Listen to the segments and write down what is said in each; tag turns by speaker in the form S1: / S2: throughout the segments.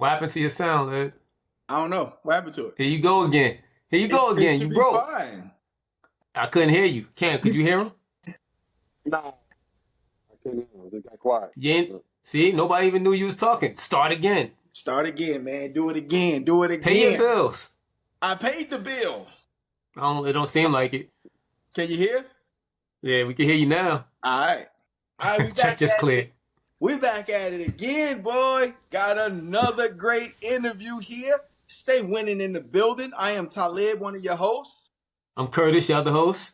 S1: What happened to your sound, Ed?
S2: I don't know. What happened to it?
S1: Here you go again. Here you go
S2: It
S1: again.
S2: should
S1: You
S2: be
S1: broke.
S2: fine.
S1: I couldn't hear you. Cam, could you hear him?
S3: Nah, I couldn't hear him. It got quiet.
S1: You ain't, see, nobody even knew you was talking. Start again.
S2: Start again, man. Do it again. Do it again.
S1: Pay your bills.
S2: I paid the bill.
S1: It don't seem like it.
S2: Can you hear?
S1: Yeah, we can hear you now.
S2: All right. All right, we
S1: Check
S2: back
S1: just
S2: at
S1: cleared.
S2: it. We back at it again, boy. Got another great interview here. Stay winning in the building. I am Talib, one of your hosts.
S1: I'm Curtis, your other host.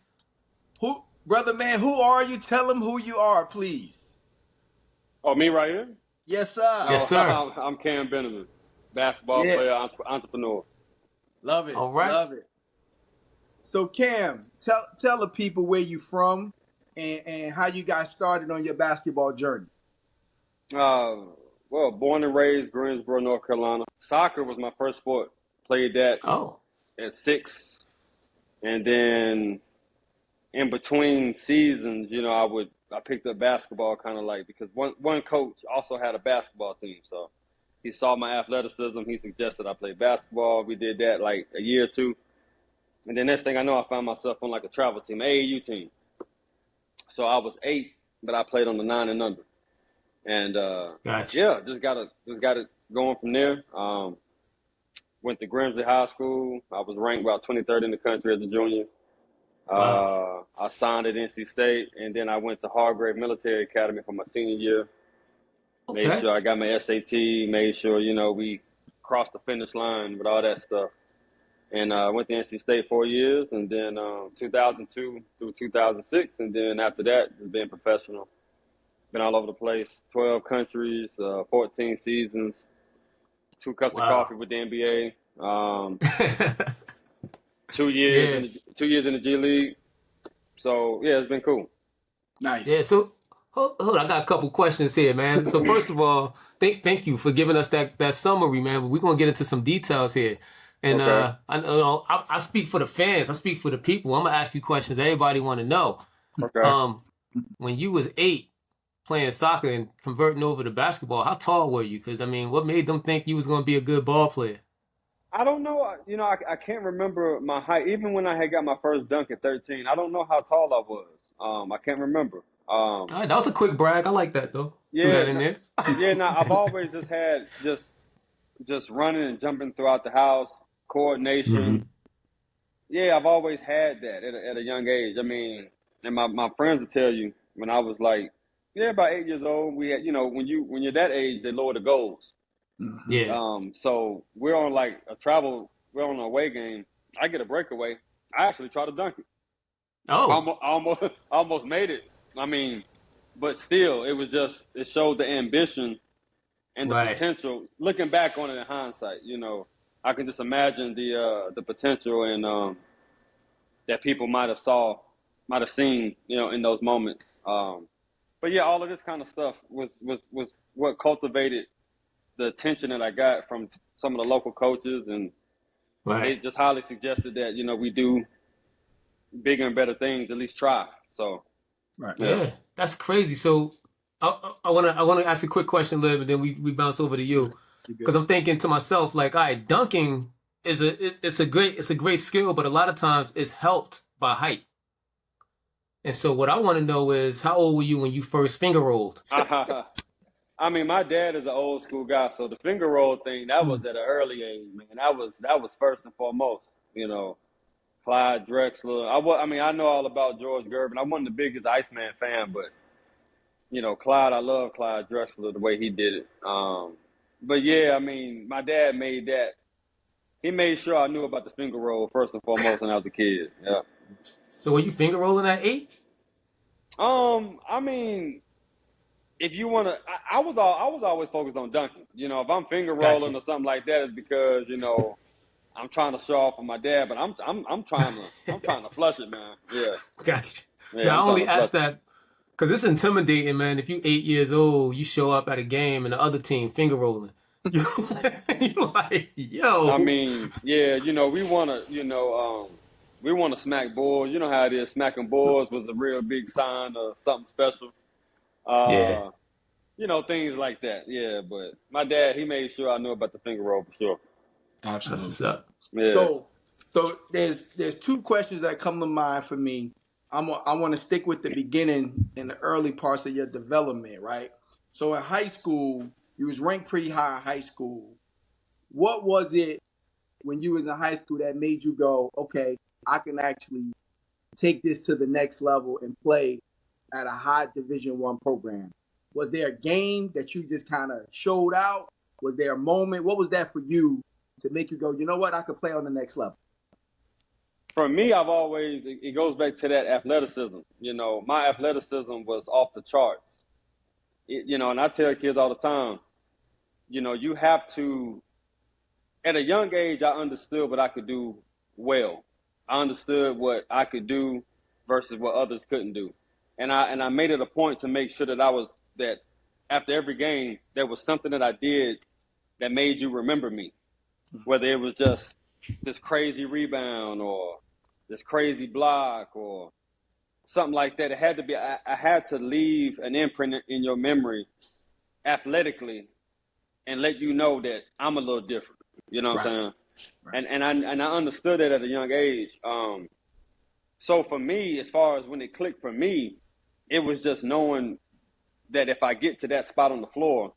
S2: Brother man, who are you? Tell them who you are, please.
S3: Oh, me right here?
S2: Yes, sir.
S1: Yes, sir.
S3: I'm Cam Bennerman, basketball player, entrepreneur.
S2: Love it.
S1: All right.
S2: Love it. So Cam, tell the people where you from and how you got started on your basketball journey.
S3: Well, born and raised Greensboro, North Carolina. Soccer was my first sport. Played that at 6, and then in between seasons, I picked up basketball kind of like because one coach also had a basketball team, so he saw my athleticism. He suggested I play basketball. We did that like a year or two, and then next thing I know, I found myself on like a travel team, AAU team. So I was 8, but I played on the 9 and under. And
S1: Gotcha.
S3: yeah, just got it going from there. Went to Grimsley High School. I was ranked about 23rd in the country as a junior.
S1: Wow.
S3: I signed at NC State, and then I went to Hargrave Military Academy for my senior year.
S1: Okay.
S3: Made sure I got my SAT. Made sure we crossed the finish line with all that stuff. And I went to NC State 4 years, and then 2002 through 2006, and then after that, just being professional. Been all over the place, 12 countries, 14 seasons, 2 cups of coffee with the NBA, 2 years, 2 years in the G League. So yeah, it's been cool.
S2: Nice.
S1: Yeah. So hold on, I got a couple questions here, man. So first of all, thank you for giving us that summary, man. But we're gonna get into some details here. And
S3: Okay.
S1: I speak for the fans. I speak for the people. I'm gonna ask you questions everybody want to know.
S3: Okay.
S1: When you was 8. Playing soccer and converting over to basketball, how tall were you? Because, what made them think you was going to be a good ball player?
S3: I don't know. I can't remember my height. Even when I had got my first dunk at 13, I don't know how tall I was. I can't remember.
S1: All right, that was a quick brag. I like that, though.
S3: Yeah,
S1: Threw that in there.
S3: Yeah, I've always just had just running and jumping throughout the house, coordination.
S1: Mm-hmm.
S3: Yeah, I've always had that at a young age. And my friends will tell you when I was like, about 8 years old, we had, when you're that age, they lower the goals.
S2: Mm-hmm.
S1: Yeah.
S3: So we're on like we're on an away game. I get a breakaway. I actually try to dunk it.
S1: Oh.
S3: Almost made it. But still, it showed the ambition and the potential. Looking back on it in hindsight, I can just imagine the potential and that people might have seen, in those moments. But yeah, all of this kind of stuff was what cultivated the attention that I got from some of the local coaches, and they just highly suggested that we do bigger and better things, at least try. So,
S1: yeah, that's crazy. So, I want to ask a quick question, Liv, and then we bounce over to you, because I'm thinking to myself like, all right, dunking is a great skill, but a lot of times it's helped by height. And so what I want to know is, how old were you when you first finger rolled?
S3: My dad is an old school guy, so the finger roll thing, that was at an early age, man. That was first and foremost, Clyde Drexler. I know all about George Gervin. I wasn't the biggest Iceman fan, but, Clyde, I love Clyde Drexler, the way he did it. But yeah, my dad made that. He made sure I knew about the finger roll first and foremost when I was a kid. Yeah.
S1: So were you finger rolling at 8?
S3: If you want to, I was always focused on dunking. If I'm finger rolling or something like that, it's because I'm trying to show off for my dad. But I'm trying to flush it, man. Yeah.
S1: Gotcha.
S3: Yeah,
S1: now I only ask that because it's intimidating, man. If you 8 years old, you show up at a game and the other team finger rolling. You're like, yo.
S3: Yeah. We want to smack boards. You know how it is. Smacking boards was a real big sign of something special.
S1: Yeah.
S3: you know, things like that. Yeah, but my dad, he made sure I knew about the finger roll for sure.
S1: That's
S2: Absolutely.
S1: what's up.
S3: Yeah.
S2: So there's two questions that come to mind for me. I want to stick with the beginning and the early parts of your development, right? So in high school, you was ranked pretty high in high school. What was it when you was in high school that made you go, okay, I can actually take this to the next level and play at a high Division I program? Was there a game that you just kind of showed out? Was there a moment? What was that for you to make you go, you know what, I could play on the next level?
S3: For me, I've always, it goes back to that athleticism. You know, my athleticism was off the charts. You know, and I tell kids all the time, you know, you have to, at a young age, I understood what I could do well. I understood what I could do versus what others couldn't do. And I made it a point to make sure that that after every game, there was something that I did that made you remember me, whether it was just this crazy rebound or this crazy block or something like that. It had to be, I had to leave an imprint in your memory athletically and let you know that I'm a little different. You know what I'm
S2: Right,
S3: saying?
S2: right,
S3: And I understood that at a young age. So for me, as far as when it clicked for me, it was just knowing that if I get to that spot on the floor,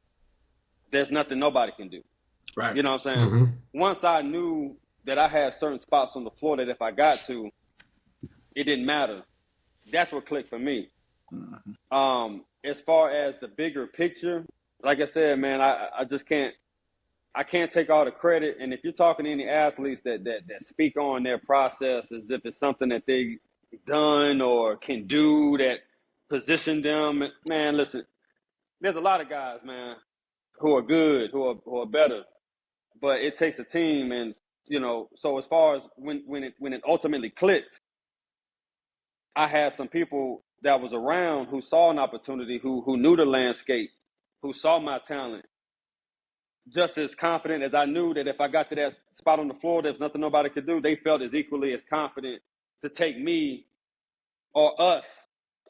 S3: there's nothing nobody can do.
S2: right.
S3: You know what I'm saying?
S1: Hmm.
S3: Once I knew that I had certain spots on the floor that if I got to, it didn't matter. That's what clicked for me.
S2: Mhm.
S3: As far as the bigger picture, like I said, man, I just can't. I can't take all the credit. And if you're talking to any athletes that speak on their process as if it's something that they done or can do that position them, man, listen, there's a lot of guys, man, who are good, who are better, but it takes a team. And you know, so as far as when it ultimately clicked, I had some people that was around who saw an opportunity, who knew the landscape, who saw my talent just as confident as I knew that if I got to that spot on the floor, there's nothing nobody could do. They felt as equally as confident to take me or us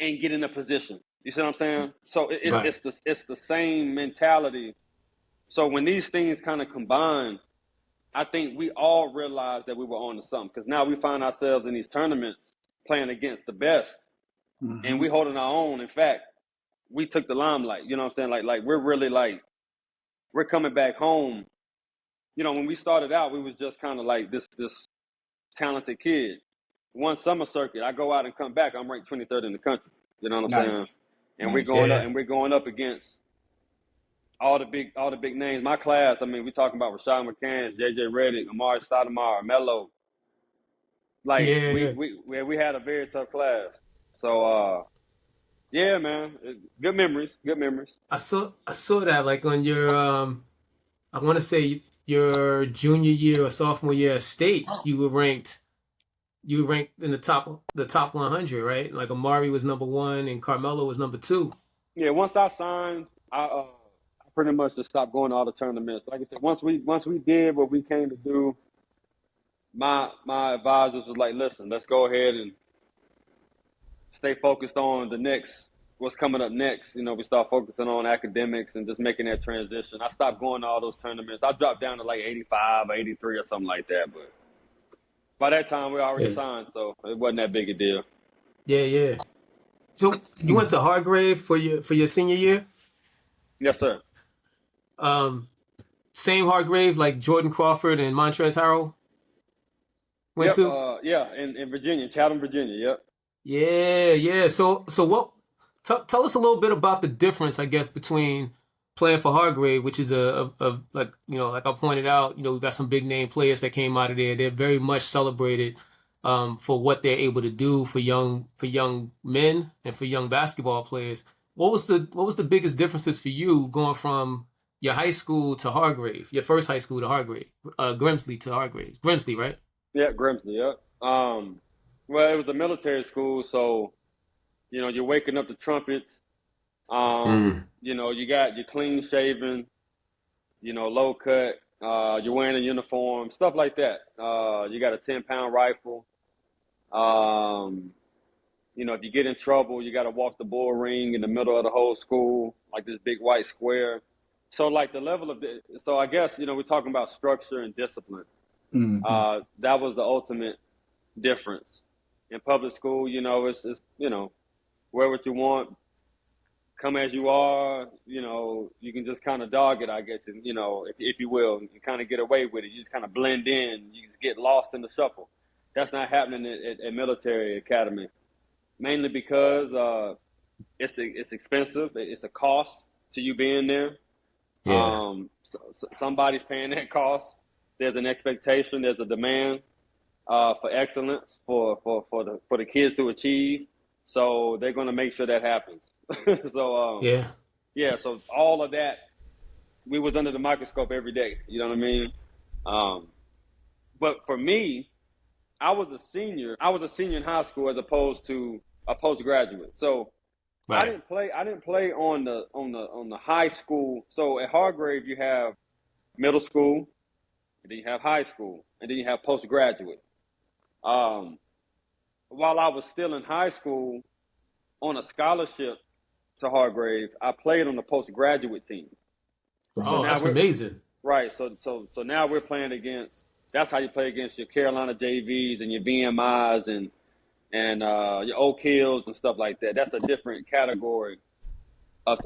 S3: and get in a position. You see what I'm saying? So
S1: Right.
S3: it's the same mentality. So when these things kind of combine, I think we all realized that we were on to something because now we find ourselves in these tournaments playing against the best, and
S2: Hmm.
S3: we holding our own. In fact, we took the limelight. You know what I'm saying? Like we're really like we're coming back home. You know, when we started out, we was just kind of like this talented kid. One summer circuit, I go out and come back, I'm ranked 23rd in the country. You know what I'm saying?
S2: Nice,
S3: And
S2: nice.
S1: Yeah.
S3: we're going up against all the big names. My class, I mean, we talking about Rashad McCann, JJ Redick, Amari Stoudemire, Melo. Like
S1: Yeah. Yeah.
S3: we had a very tough class. So yeah, man, good memories, good memories.
S1: I saw that like on your I want to say your junior year or sophomore year at state, you were ranked in the top 100, right? Like Amari was number 1 and Carmelo was number 2.
S3: Yeah, once I signed, I pretty much just stopped going to all the tournaments. Like I said, once we did what we came to do, my advisors was like, listen, let's go ahead and stay focused on the next what's coming up next. You know, we start focusing on academics and just making that transition. I stopped going to all those tournaments. I dropped down to like 85 or 83 or something like that. But by that time, we already
S1: Yeah.
S3: signed, so it wasn't that big a deal.
S1: Yeah, yeah. So you went to Hargrave for your senior year?
S3: Yes, sir.
S1: Um Same Hargrave like Jordan Crawford and Montrezl Harrell went
S3: Yep.
S1: to?
S3: Yeah. In Virginia, Chatham, Virginia. Yep.
S1: Yeah, yeah. So what? Tell us a little bit about the difference, I guess, between playing for Hargrave, which is a like like I pointed out, we've got some big name players that came out of there. They're very much celebrated for what they're able to do for young men and for young basketball players. What was the biggest differences for you going from your high school to Hargrave, your first high school to Hargrave, Grimsley to Hargrave, Grimsley, right?
S3: Yeah. Grimsley. Yep. Well, it was a military school, so you know you're waking up to trumpets.
S1: Mm.
S3: You know you got your clean shaven, you know, low cut. You're wearing a uniform, stuff like that. You got a 10-pound rifle. Um, You know, if you get in trouble, you got to walk the bull ring in the middle of the whole school, like this big white square. So like the level of so I guess, you know, we're talking about structure and discipline.
S2: Mm-hmm.
S3: That was the ultimate difference. In public school, you know, it's you know, wear what you want, come as you are, you know, you can just kind of dog it, I guess, you know, if you will, you kind of get away with it. You just kind of blend in, you just get lost in the shuffle. That's not happening at military academy, mainly because it's expensive. It's a cost to you being there.
S1: Yeah.
S3: Somebody's paying that cost. There's an expectation. There's a demand for excellence for the kids to achieve. So they're going to make sure that happens. So
S1: Yeah.
S3: yeah. So all of that, we was under the microscope every day. You know what I mean? But for me, I was a senior. I was a senior in high school as opposed to a postgraduate. So I
S1: Right.
S3: didn't play. I didn't play on the high school. So at Hargrave, you have middle school, and then you have high school, and then you have postgraduate. Um, while I was still in high school, on a scholarship to Hargrave, I played on the postgraduate team. So
S1: Oh,
S3: now
S1: that's
S3: we're
S1: amazing.
S3: right. So now we're playing against. That's how you play against your Carolina JVs and your VMIs and your Oak Hills and stuff like that. That's a different category of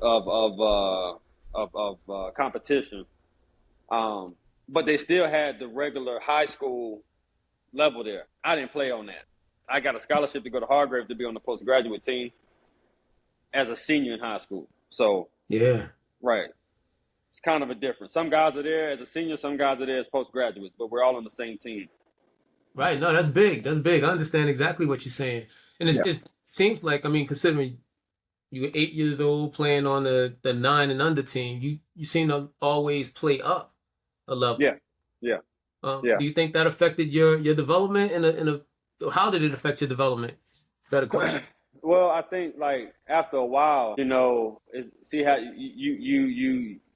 S3: competition. But they still had the regular high school level there. I didn't play on that. I got a scholarship to go to Hargrave to be on the postgraduate team as a senior in high school. So,
S1: Yeah.
S3: right. It's kind of a difference. Some guys are there as a senior, some guys are there as postgraduates, but we're all on the same team.
S1: Right. No, that's big. That's big. I understand exactly what you're saying. And
S2: Yeah.
S1: it seems like, I mean, considering you were 8 years old playing on the 9 and under team, you seem to always play up a level.
S3: Yeah. Yeah. Yeah.
S1: Do you think that affected your development how did it affect your development? Better question.
S3: Well, I think like after a while, you know, see how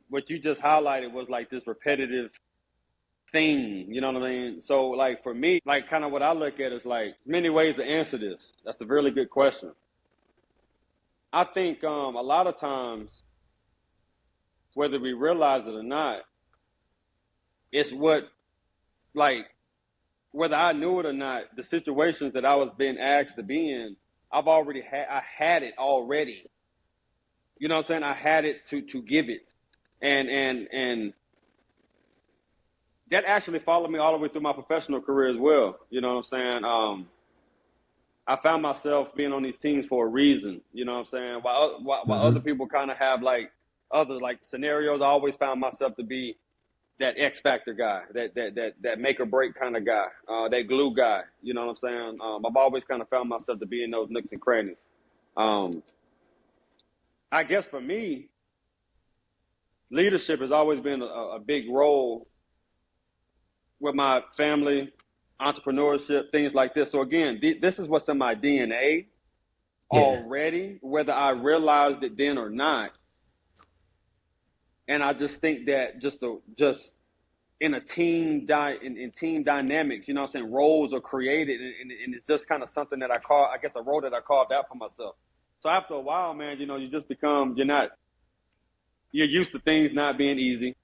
S3: what you just highlighted was like this repetitive thing, you know what I mean? So like for me, like kind of what I look at is like many ways to answer this. That's a really good question. I think a lot of times, whether we realize it or not, it's what like whether I knew it or not, the situations that I was being asked to be in, I had it already. You know what I'm saying? I had it to give it. And that actually followed me all the way through my professional career as well. You know what I'm saying? I found myself being on these teams for a reason. You know what I'm saying? While other
S2: Mm-hmm.
S3: people kind of have like other like scenarios, I always found myself to be that X factor guy, that make or break kind of guy, that glue guy. You know what I'm saying? I've always kind of found myself to be in those nooks and crannies. Um, I guess for me, leadership has always been a big role with my family, entrepreneurship, things like this. So again, this is what's in my DNA
S1: Yeah.
S3: already, whether I realized it then or not. And I just think that just in a in team dynamics, you know what I'm saying, roles are created, and it's just kind of something that I guess a role that I carved out for myself. So after a while, man, you know, you just become, you're used to things not being easy.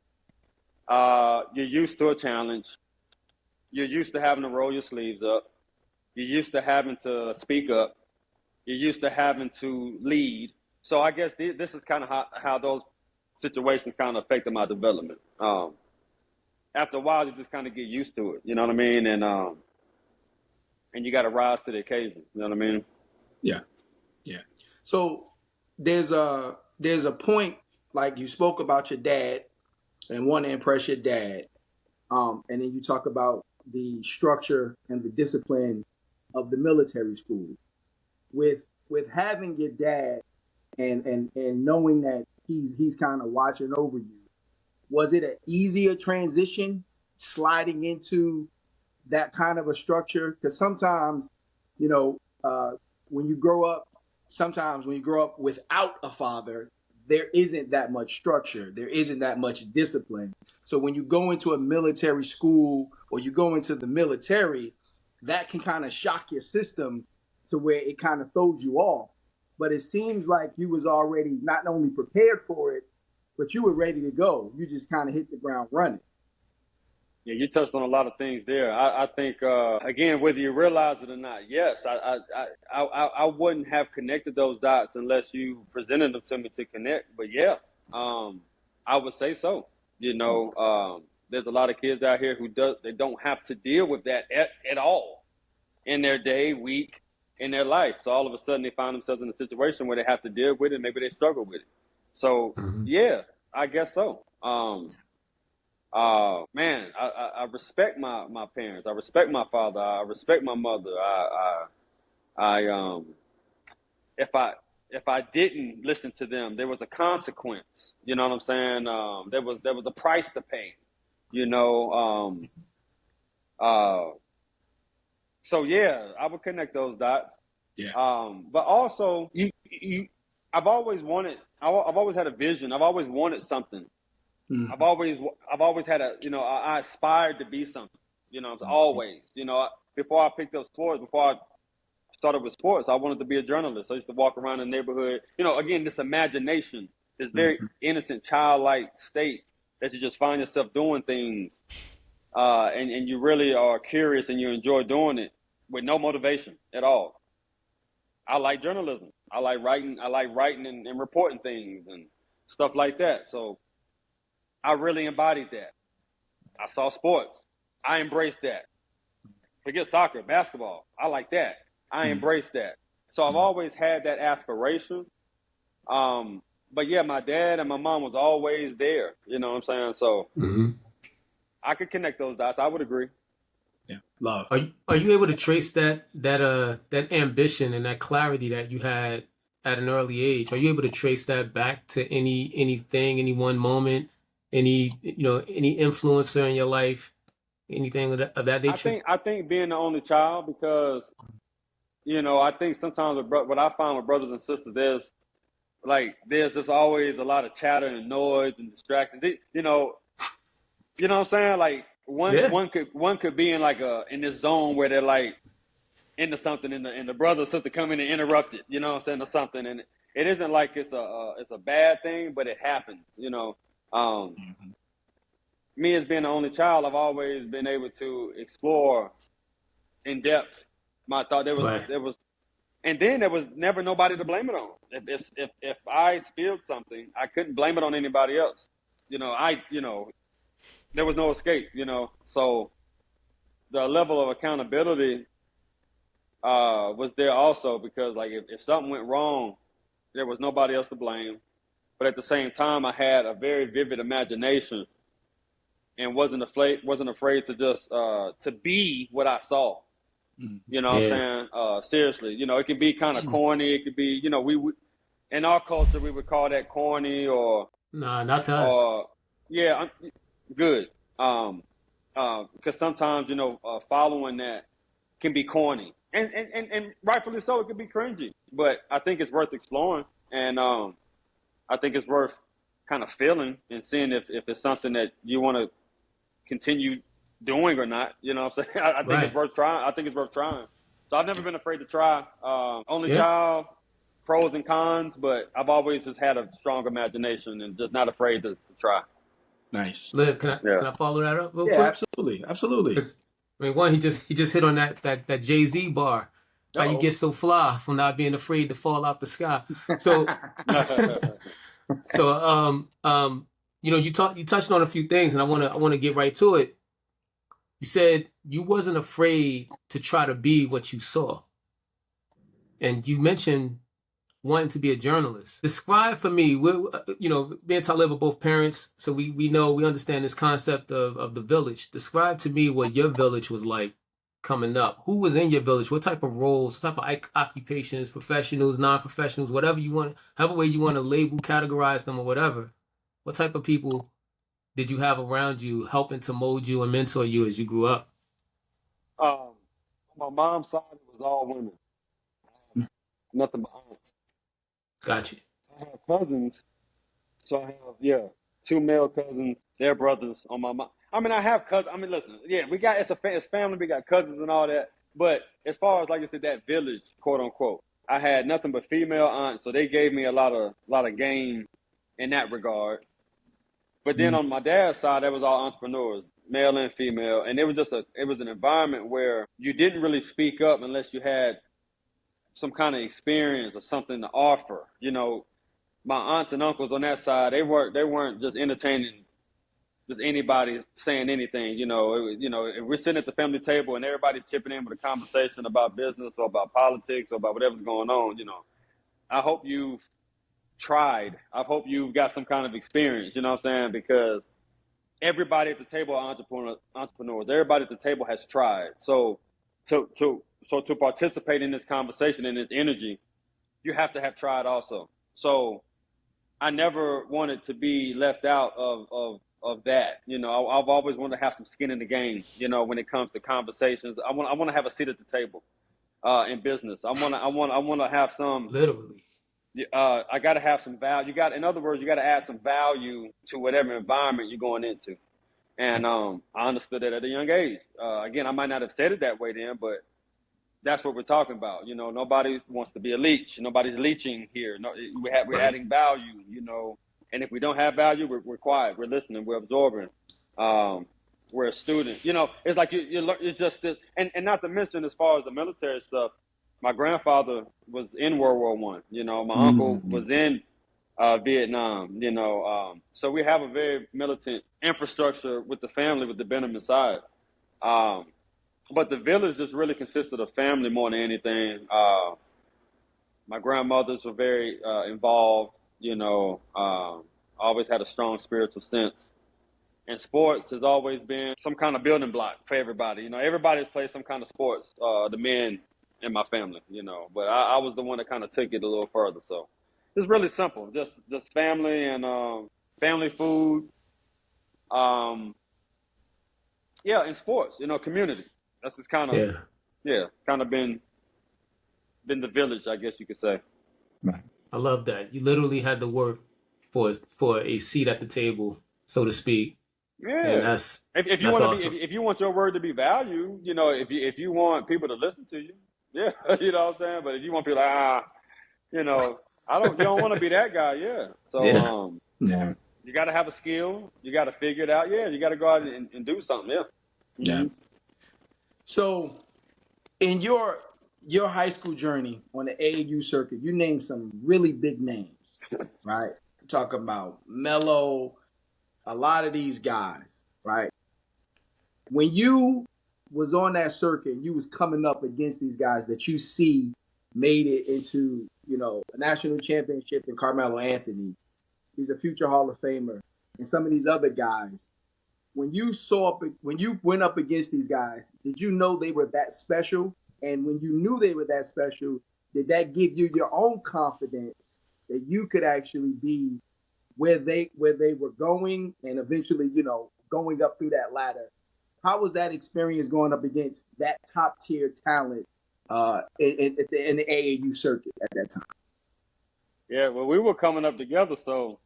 S3: You're used to a challenge. You're used to having to roll your sleeves up. You're used to having to speak up. You're used to having to lead. So I guess this is kind of how those situations kind of affected my development. After a while, you just kind of get used to it. You know what I mean? And you got to rise to the occasion. You know what I mean?
S2: Yeah. Yeah. So there's a point, like you spoke about your dad and want to impress your dad. And then you talk about the structure and the discipline of the military school. With having your dad and knowing that he's kind of watching over you, was it an easier transition sliding into that kind of a structure? Because sometimes, you know, when you grow up, sometimes when you grow up without a father, there isn't that much structure. There isn't that much discipline. So when you go into a military school or you go into the military, that can kind of shock your system to where it kind of throws you off. But it seems like you was already not only prepared for it, but you were ready to go. You just kind of hit the ground running.
S3: Yeah, you touched on a lot of things there. I think again, whether you realize it or not, yes, I wouldn't have connected those dots unless you presented them to me to connect. But yeah, I would say so. There's a lot of kids out here they don't have to deal with that at all in their day, week, in their life. So all of a sudden they find themselves in a situation where they have to deal with it. Maybe they struggle with it. So yeah, I guess so. Man, I respect my parents. I respect my father. I respect my mother. If I didn't listen to them, there was a consequence. You know what I'm saying? There was a price to pay. You know. So yeah, I would connect those dots.
S2: Yeah.
S3: But also, I've always had a vision. I've always wanted something. I've always had I aspired to be something, always, before I picked up sports, before I started with sports, I wanted to be a journalist. I used to walk around the neighborhood, again, this imagination, this very innocent, childlike state that you just find yourself doing things, and you really are curious and you enjoy doing it with no motivation at all. I like journalism. I like writing and reporting things and stuff like that. So I really embodied that. I saw sports. I embraced that. Forget soccer, basketball. I like that. I embraced that. So I've always had that aspiration. But yeah, my dad and my mom was always there. You know what I'm saying? So I could connect those dots. I would agree.
S2: Yeah, love.
S1: Are you able to trace that ambition and that clarity that you had at an early age? Are you able to trace that back to anything, any one moment, any influencer in your life, anything of that nature?
S3: I think being the only child, because I think sometimes what I find with brothers and sisters, there's just always a lot of chatter and noise and distractions. You know what I'm saying? Like one could be in this zone where they're like into something, and the brother or sister come in and interrupt it. You know what I'm saying, or something, and it isn't like it's a bad thing, but it happens. Me as being the only child, I've always been able to explore in depth my thought. There was, and then there was never nobody to blame it on. If I spilled something, I couldn't blame it on anybody else. There was no escape. So the level of accountability was there also, because like if something went wrong, there was nobody else to blame. But at the same time, I had a very vivid imagination and wasn't afraid to just to be what I saw. You know what I'm saying? Seriously, it can be kind of corny. It could be, we in our culture we would call that corny, or
S1: nah, not to us.
S3: Yeah, good. Because sometimes following that can be corny, and rightfully so. It can be cringy, but I think it's worth exploring, and I think it's worth kind of feeling and seeing if it's something that you want to continue doing or not. You know what I'm saying? I think it's worth trying. I think it's worth trying. So I've never been afraid to try. Only child, pros and cons, but I've always just had a strong imagination and just not afraid to try.
S2: Nice.
S1: Liv, can I follow that up real quick?
S2: Absolutely.
S1: I mean, one, he just hit on that Jay-Z bar. How you get so fly from not being afraid to fall out the sky. So, you touched on a few things, and I want to get right to it. You said you wasn't afraid to try to be what you saw, and you mentioned wanting to be a journalist. Describe for me, me and Talib are both parents, so we understand this concept of the village. Describe to me what your village was like coming up. Who was in your village? What type of roles, what type of occupations, professionals, non-professionals, whatever you want, however way you want to label, categorize them or whatever. What type of people did you have around you helping to mold you and mentor you as you grew up?
S3: My mom's side, it was all women. Nothing but aunts.
S1: Gotcha.
S3: I have cousins, so I have 2 male cousins. They're brothers on my mom. I mean, I have cousins. I mean, listen, it's family. We got cousins and all that. But as far as, like I said, that village, quote unquote, I had nothing but female aunts, so they gave me a lot of game in that regard. But then on my dad's side, that was all entrepreneurs, male and female, and it was just it was an environment where you didn't really speak up unless you had some kind of experience or something to offer. You know, my aunts and uncles on that side, they weren't just entertaining just anybody saying anything. You know, if we're sitting at the family table and everybody's chipping in with a conversation about business or about politics or about whatever's going on, you know, I hope you've tried. I hope you've got some kind of experience. You know what I'm saying? Because everybody at the table are entrepreneurs. Everybody at the table has tried. So to participate in this conversation and this energy, you have to have tried also. So I never wanted to be left out of that. You know, I've always wanted to have some skin in the game. You know, when it comes to conversations, I want to have a seat at the table in business. I want to have some.
S1: Literally.
S3: I got to have some value. In other words, you got to add some value to whatever environment you're going into. And I understood that at a young age. Again, I might not have said it that way then, but that's what we're talking about. You know, nobody wants to be a leech. Nobody's leeching here. No, we're adding value. You know, and if we don't have value, we're quiet. We're listening. We're absorbing. We're a student. You know, it's like you learn. It's just this, and not to mention as far as the military stuff. My grandfather was in World War I. You know, my uncle was in Vietnam. You know, so we have a very militant infrastructure with the family, with the Bennerman side. But the village just really consisted of family more than anything. My grandmothers were very involved, you know, always had a strong spiritual sense. And sports has always been some kind of building block for everybody. You know, everybody's played some kind of sports, the men in my family, you know. But I was the one that kind of took it a little further. So it's really simple, just family and family food. Yeah, in sports, you know, community. That's just kind of kind of been the village, I guess you could say.
S1: I love that. You literally had to work for a seat at the table, so to speak.
S3: Yeah.
S1: And that's
S3: if you
S1: that's
S3: want
S1: awesome.
S3: to be, if you want your word to be valued, you know, if you want people to listen to you, yeah, you know what I'm saying. But if you want people to, you know, you don't want to be that guy, yeah. So you got to have a skill. You got to figure it out. Yeah, you got to go out and do something. Yeah.
S2: Yeah. So, in your high school journey on the AAU circuit, you named some really big names, right? Talking about Melo, a lot of these guys, right? When you was on that circuit, you was coming up against these guys that you see made it into, you know, a national championship in Carmelo Anthony. He's a future Hall of Famer, and some of these other guys. When you went up against these guys, did you know they were that special? And when you knew they were that special, did that give you your own confidence that you could actually be where they were going and eventually, you know, going up through that ladder? How was that experience going up against that top tier talent in the AAU circuit at that time?
S3: Yeah, well, we were coming up together, so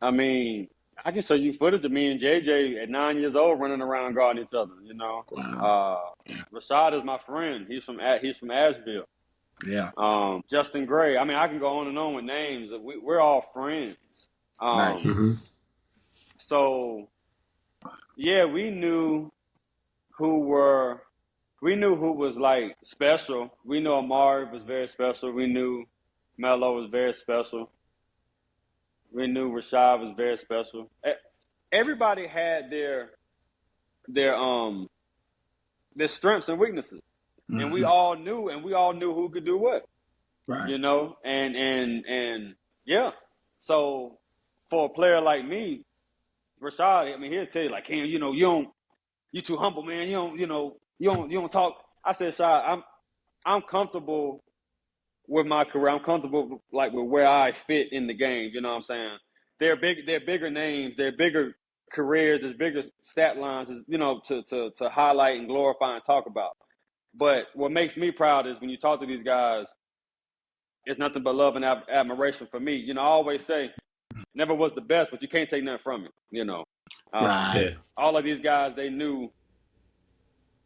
S3: I mean, I can show you footage of me and JJ at 9 years old running around guarding each other. You know, Rashad is my friend. He's from Asheville.
S2: Yeah.
S3: Justin Gray. I mean, I can go on and on with names. We're all friends.
S2: Nice.
S3: So, yeah, we knew who was like special. We knew Amari was very special. We knew Melo was very special. We knew Rashad was very special. Everybody had their strengths and weaknesses, and we all knew who could do what.
S2: Right.
S3: You know, and yeah. So for a player like me, Rashad, I mean, he'll tell you like, Cam, you know, you too humble, man. You don't talk. I said, Rashad, I'm comfortable with my career. I'm comfortable like with where I fit in the game. You know what I'm saying? They're bigger names. They're bigger careers. There's bigger stat lines. You know, to highlight and glorify and talk about. But what makes me proud is when you talk to these guys, it's nothing but love and admiration for me. You know, I always say, never was the best, but you can't take nothing from it. You know,
S2: Right.
S3: all of these guys, they knew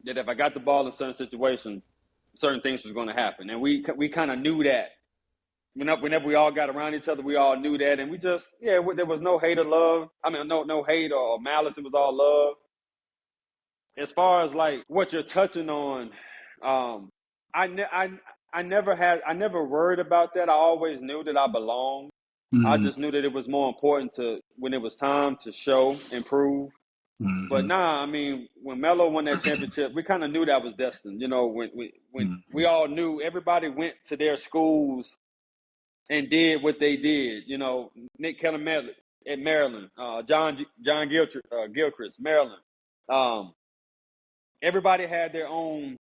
S3: that if I got the ball in certain situations, certain things was going to happen. And we kind of knew that. Whenever we all got around each other, we all knew that. And we just, there was no hate or love. I mean, no hate or malice. It was all love. As far as like what you're touching on, I never worried about that. I always knew that I belonged. I just knew that it was more important to, when it was time to show and prove. But nah, I mean, when Melo won that championship, we kind of knew that was destined. You know, when we all knew, everybody went to their schools and did what they did. You know, Nick Kellerman at Maryland, John Gilchrist, Maryland. Everybody had their own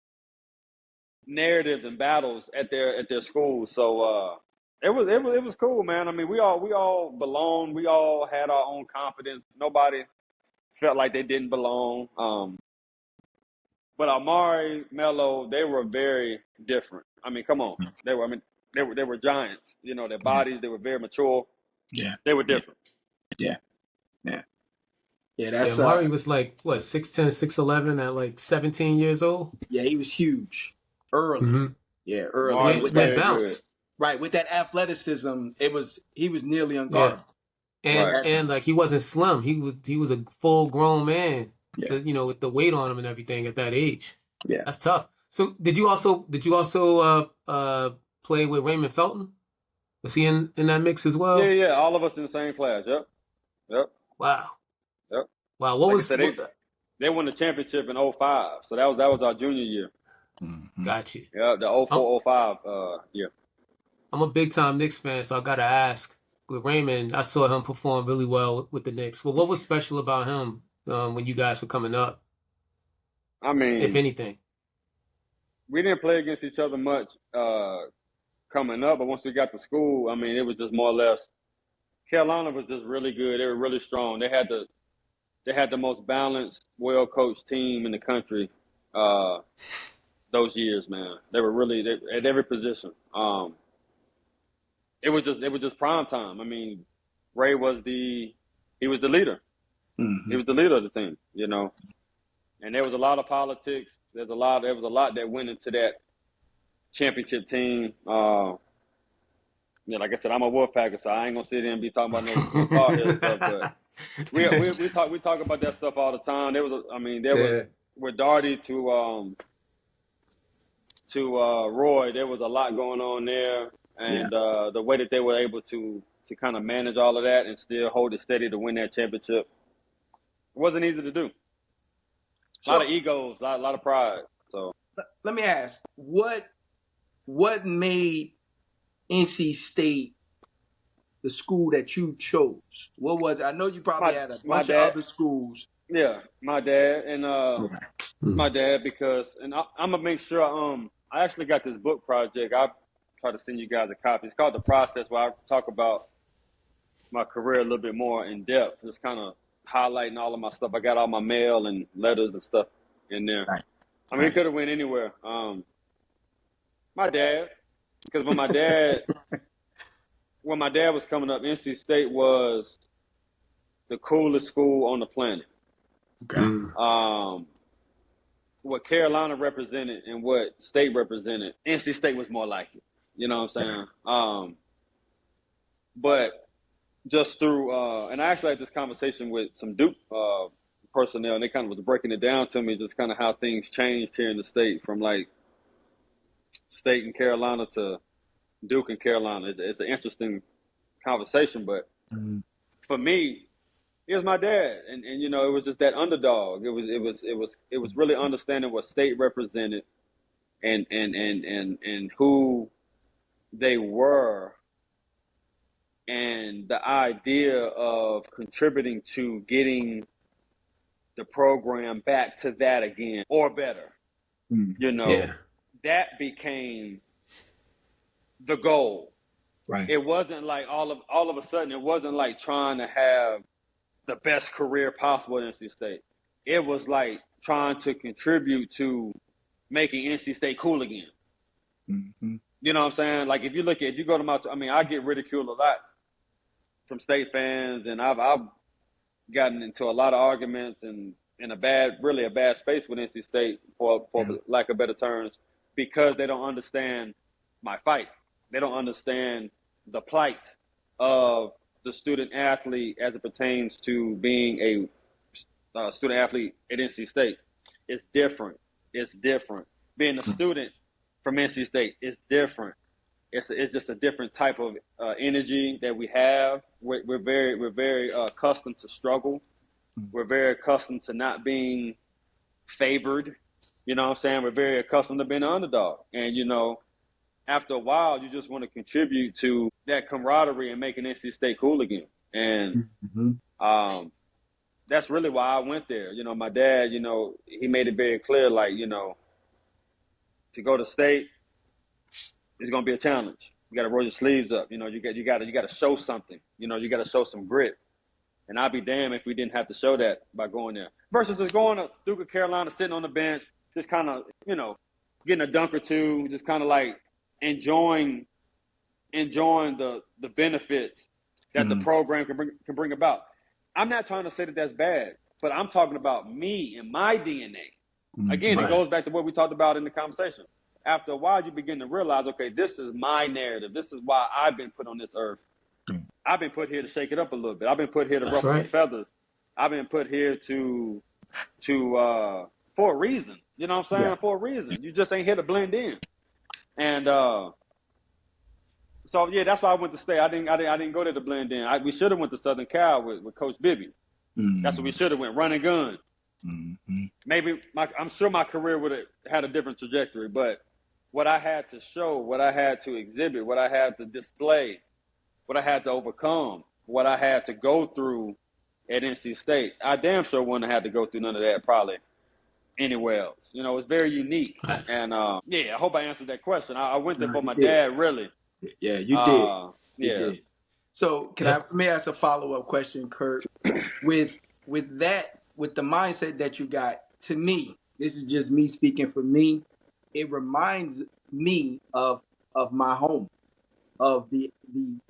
S3: narratives and battles at their schools. So it was cool, man. I mean, we all belonged. We all had our own confidence. Nobody felt like they didn't belong. But Amari, Melo, they were very different. I mean, come on, they were giants. You know, their bodies, they were very mature.
S2: Yeah,
S3: they were different.
S2: Yeah. That's
S1: Amari was like what 6'10", 6'11" at like 17 years old.
S2: Yeah, he was huge early.
S1: Mm-hmm.
S2: Yeah, early.
S3: Amari
S1: with
S3: very
S1: bounce.
S3: good.
S2: Right, with that athleticism, he was nearly unguardable.
S1: Yeah. And like he wasn't slim. He was a full grown man.
S2: Yeah.
S1: You know, with the weight on him and everything at that age.
S2: Yeah.
S1: That's tough. So did you also play with Raymond Felton? Was he in that mix as well?
S3: Yeah. All of us in the same class. Yep.
S1: Wow.
S3: Yep.
S1: Wow.
S3: They won the championship in 05. So that was our junior year.
S1: Got you.
S3: Yeah, the 04-05 year.
S1: I'm a big time Knicks fan, so I gotta ask. With Raymond, I saw him perform really well with the Knicks. Well, what was special about him when you guys were coming up?
S3: I mean,
S1: if anything,
S3: we didn't play against each other much coming up, but once we got to school, I mean, it was just more or less. Carolina was just really good. They were really strong. They had the most balanced, well-coached team in the country those years, man. They were really at every position. It was just prime time. I mean, Ray was the leader. He was the leader of the team, you know. And there was a lot of politics. There was a lot that went into that championship team. Like I said, I'm a Wolfpacker, so I ain't gonna sit there and be talking about no Tar Heel stuff. But we talk about that stuff all the time. There was with Darty to Roy, there was a lot going on there, and the way that they were able to kind of manage all of that and still hold it steady to win that championship, it wasn't easy to do. A lot of egos, a lot of pride. So
S2: let me ask, what made NC State the school that you chose? What was it? I know you probably had a bunch of other schools.
S3: Yeah, my dad and my dad, because I'm gonna make sure. I actually got this book project. I'll try to send you guys a copy. It's called The Process, where I talk about my career a little bit more in depth. Just kind of highlighting all of my stuff. I got all my mail and letters and stuff in there.
S2: Right.
S3: I mean, it could have went anywhere. My dad, because when my dad was coming up, NC State was the coolest school on the planet.
S2: Okay.
S3: What Carolina represented and what State represented, NC State was more like it. You know what I'm saying? But just through, and I actually had this conversation with some Duke personnel, and they kind of was breaking it down to me, just kind of how things changed here in the state from like State and Carolina to Duke and Carolina. It's an interesting conversation, but for me, it was my dad, and you know, it was just that underdog. It was really understanding what State represented, and who they were, and the idea of contributing to getting the program back to that again or better. You know, that became the goal.
S2: Right.
S3: It wasn't like all of a sudden. It wasn't like trying to have the best career possible at NC State. It was like trying to contribute to making NC State cool again. You know what I'm saying? Like if you go to I get ridiculed a lot from State fans, and I've gotten into a lot of arguments and in a bad space with NC State, for lack of better terms, because they don't understand my fight. They don't understand the plight of the student athlete as it pertains to being a student athlete at NC State. It's different. It's different. Being a student from NC State is different. It's just a different type of energy that we have. We're very accustomed to struggle. We're very accustomed to not being favored. You know what I'm saying? We're very accustomed to being an underdog. And, you know, after a while, you just want to contribute to that camaraderie and making NC State cool again. And that's really why I went there. You know, my dad, you know, he made it very clear, like, you know, to go to state is going to be a challenge. You got to roll your sleeves up. You know, you got to show something. You know, you got to show some grit. And I'd be damned if we didn't have to show that by going there. Versus just going to Duke of Carolina, sitting on the bench, just kind of, you know, getting a dunk or two, just kind of like enjoying the benefits that the program can bring about. I'm not trying to say that that's bad, but I'm talking about me and my DNA. Again, it goes back to what we talked about in the conversation. After a while, you begin to realize, okay, this is my narrative. This is why I've been put on this earth. I've been put here to shake it up a little bit. I've been put here to ruffle some feathers. I've been put here to for a reason. You know what I'm saying? Yeah. For a reason. You just ain't here to blend in. And so yeah, that's why I went to state. I didn't go there to blend in. We should have went to Southern Cal with Coach Bibby. That's what we should have went, run and gun. Maybe I'm sure my career would have had a different trajectory, but what I had to show, what I had to exhibit, what I had to display, what I had to overcome, what I had to go through at NC State, I damn sure wouldn't have had to go through none of that probably anywhere else. You know, it's very unique. And yeah, I hope I answered that question. I went there for my dad, really.
S2: Yeah, you did.
S3: You
S2: did. So let me ask a follow-up question, Kurt. With that, with the mindset that you got, to me, this is just me speaking for me, it reminds me of my home, of the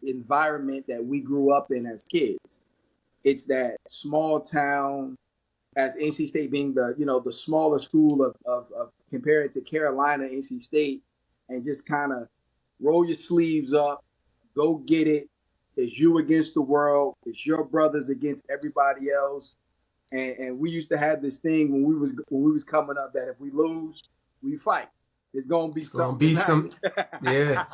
S2: environment that we grew up in as kids. It's that small town, as NC State being the smaller school of compared to Carolina, NC State, and just kind of roll your sleeves up, go get it. It's you against the world. It's your brothers against everybody else. And we used to have this thing when we was coming up that if we lose, we fight. It's gonna be something.
S1: Yeah.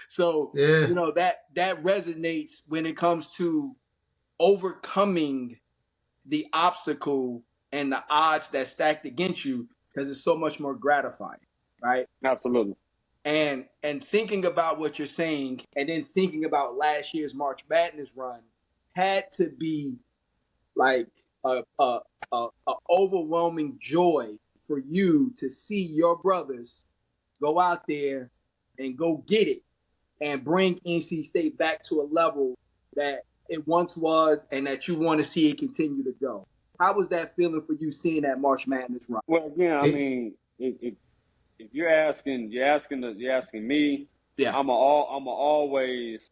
S2: So you know that resonates when it comes to overcoming the obstacle and the odds that stacked against you, because it's so much more gratifying, right?
S3: Absolutely.
S2: And thinking about what you're saying, and then thinking about last year's March Madness run, had to be like a overwhelming joy for you to see your brothers go out there and go get it and bring NC State back to a level that it once was and that you want to see it continue to go. How was that feeling for you seeing that March Madness run?
S3: Well, again, I mean, if you're asking me,
S2: yeah,
S3: I'm always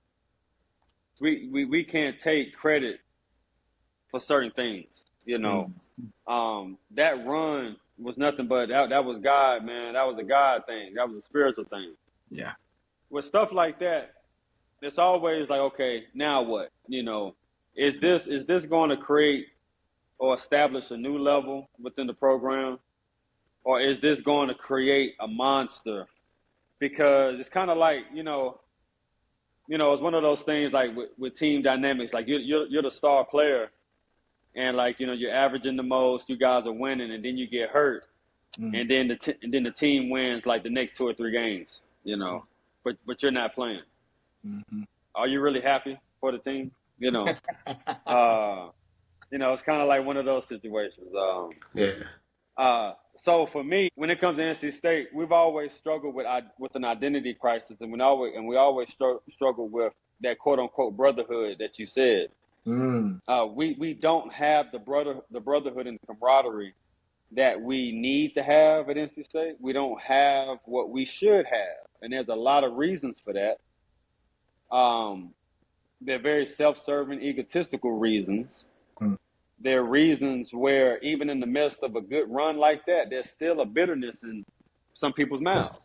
S3: we can't take credit for certain things, you know. That run was nothing but that was God, man. That was a God thing. That was a spiritual thing.
S2: Yeah.
S3: With stuff like that, it's always like, okay, now what? You know, is this going to create or establish a new level within the program? Or is this going to create a monster? Because it's kind of like, you know, it's one of those things like with team dynamics, like you're the star player and like, you know, you're averaging the most, you guys are winning, and then you get hurt. And then the team wins like the next 2 or 3 games, you know, but you're not playing. Are you really happy for the team? You know, it's kind of like one of those situations. So for me, when it comes to NC State, we've always struggled with an identity crisis, and we always struggle with that quote unquote brotherhood that you said. We don't have the brotherhood and camaraderie that we need to have at NC State. We don't have what we should have, and there's a lot of reasons for that. They're very self-serving, egotistical reasons. there are reasons where even in the midst of a good run like that, there's still a bitterness in some people's mouths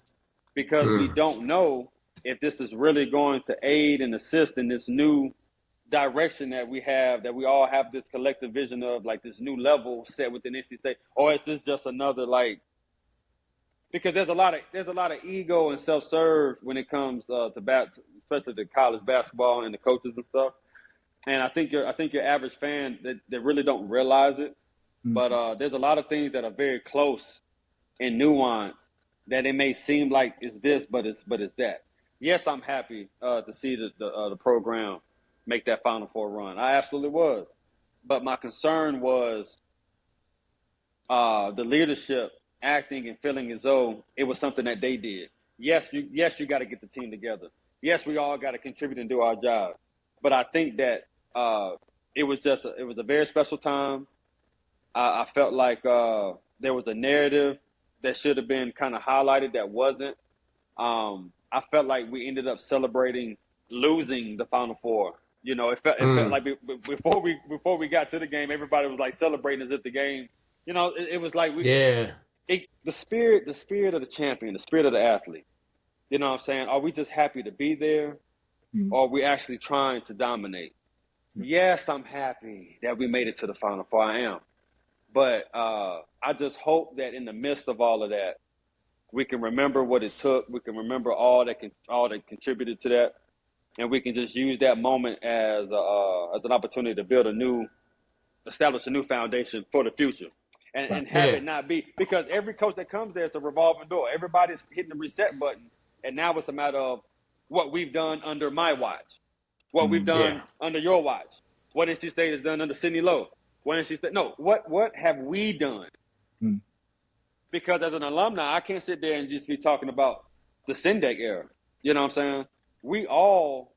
S3: because we don't know if this is really going to aid and assist in this new direction that we have, that we all have this collective vision of, like this new level set within NC State, or is this just another, like, because there's a lot of ego and self-serve when it comes to especially the college basketball and the coaches and stuff. And I think your average fan that really don't realize it, but there's a lot of things that are very close in nuance that it may seem like it's this, but it's that. Yes, I'm happy to see the program make that Final Four run. I absolutely was, but my concern was the leadership acting and feeling as though it was something that they did. Yes, you got to get the team together. Yes, we all got to contribute and do our job. But I think that it was a very special time. I felt like there was a narrative that should have been kind of highlighted that wasn't. I felt like we ended up celebrating losing the Final Four. You know, it felt like before we got to the game, everybody was like celebrating as if the game. You know, it was like the spirit of the champion, the spirit of the athlete. You know what I'm saying? Are we just happy to be there, or are we actually trying to dominate? Yes, I'm happy that we made it to the Final Four. I am, but I just hope that in the midst of all of that, we can remember what it took. We can remember all that contributed to that, and we can just use that moment as an opportunity to establish a new foundation for the future, and have it not be, because every coach that comes there is a revolving door. Everybody's hitting the reset button, and now it's a matter of what we've done under my watch, what we've done under your watch, what NC State has done under Sidney Lowe, what have we done? Because as an alumni, I can't sit there and just be talking about the Sendek era. You know what I'm saying? We all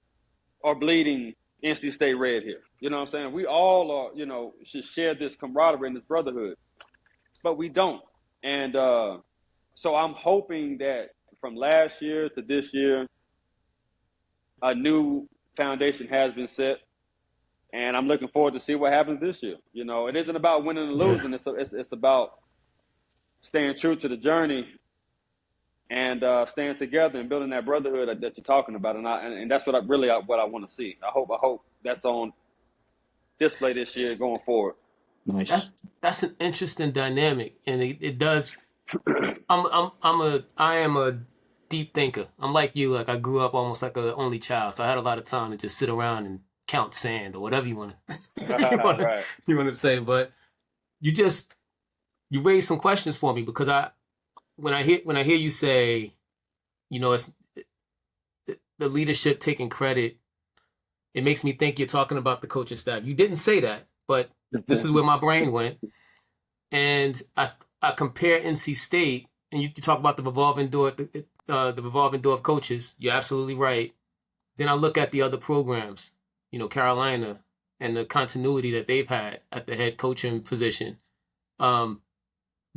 S3: are bleeding NC State red here. You know what I'm saying? We all are, should share this camaraderie and this brotherhood, but we don't. And so I'm hoping that from last year to this year, a new foundation has been set, and I'm looking forward to see what happens this year. You know, it isn't about winning and losing. It's about staying true to the journey and staying together and building that brotherhood that you're talking about. And that's what I want to see. I hope that's on display this year going forward.
S4: Nice.
S1: That's an interesting dynamic, and it does. I am a deep thinker. I'm like you. Like, I grew up almost like an only child, so I had a lot of time to just sit around and count sand or whatever you want to say. But you raised some questions for me, because when I hear you say, it's the leadership taking credit, it makes me think you're talking about the coaching staff. You didn't say that, but this is where my brain went. And I compare NC State, and you talk about the revolving door of coaches. You're absolutely right. Then I look at the other programs, Carolina, and the continuity that they've had at the head coaching position.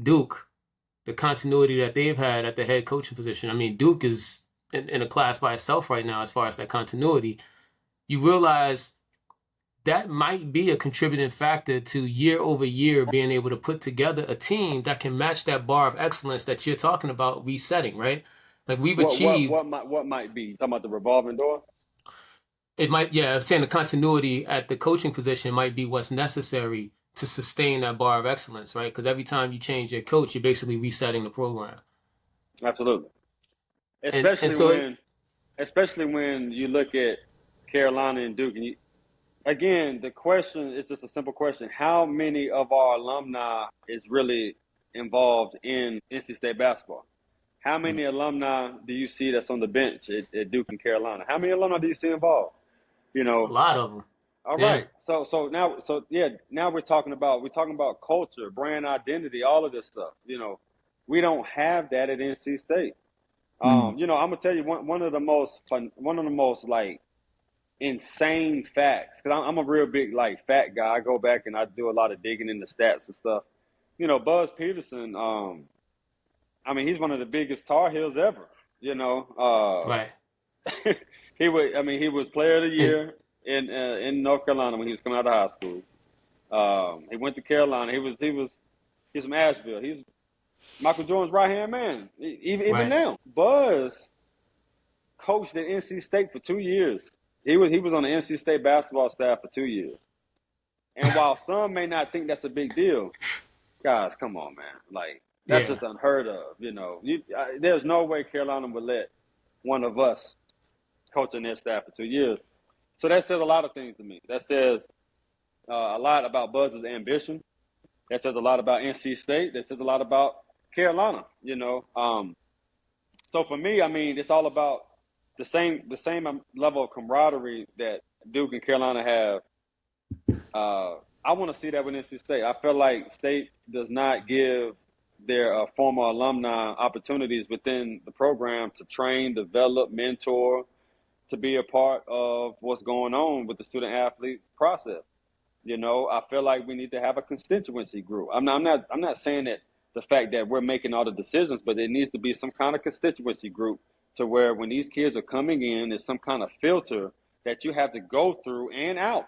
S1: Duke, the continuity that they've had at the head coaching position. I mean, Duke is in a class by itself right now as far as that continuity. You realize that might be a contributing factor to year over year being able to put together a team that can match that bar of excellence that you're talking about resetting, right? Like, we've achieved.
S3: What might be? You talking about the revolving door?
S1: It might, I'm saying the continuity at the coaching position might be what's necessary to sustain that bar of excellence, right? Because every time you change your coach, you're basically resetting the program.
S3: Absolutely. Especially when you look at Carolina and Duke, and again, the question is just a simple question: how many of our alumni is really involved in NC State basketball? How many alumni do you see that's on the bench at Duke and Carolina? How many alumni do you see involved?
S1: A lot of them.
S3: All right. So now we're talking about culture, brand identity, all of this stuff. We don't have that at NC State. I'm gonna tell you one of the most like insane facts, because I'm a real big like fact guy. I go back and I do a lot of digging into stats and stuff. Buzz Peterson. He's one of the biggest Tar Heels ever.
S1: Right.
S3: He was player of the year in North Carolina when he was coming out of high school. He went to Carolina. He's from Asheville. He's Michael Jordan's right hand man. Even now, Buzz coached at NC State for 2 years. He was on the NC State basketball staff for 2 years. And while some may not think that's a big deal, guys, come on, man. Like, that's just unheard of, you know. There's no way Carolina would let one of us coach on their staff for 2 years. So that says a lot of things to me. That says a lot about Buzz's ambition. That says a lot about NC State. That says a lot about Carolina, you know. So for me, I mean, it's all about the same level of camaraderie that Duke and Carolina have. I want to see that with NC State. I feel like State does not give their former alumni opportunities within the program to train, develop, mentor, to be a part of what's going on with the student athlete process. You know, I feel like we need to have a constituency group. I'm not saying that the fact that we're making all the decisions, but there needs to be some kind of constituency group to where when these kids are coming in, there's some kind of filter that you have to go through and out,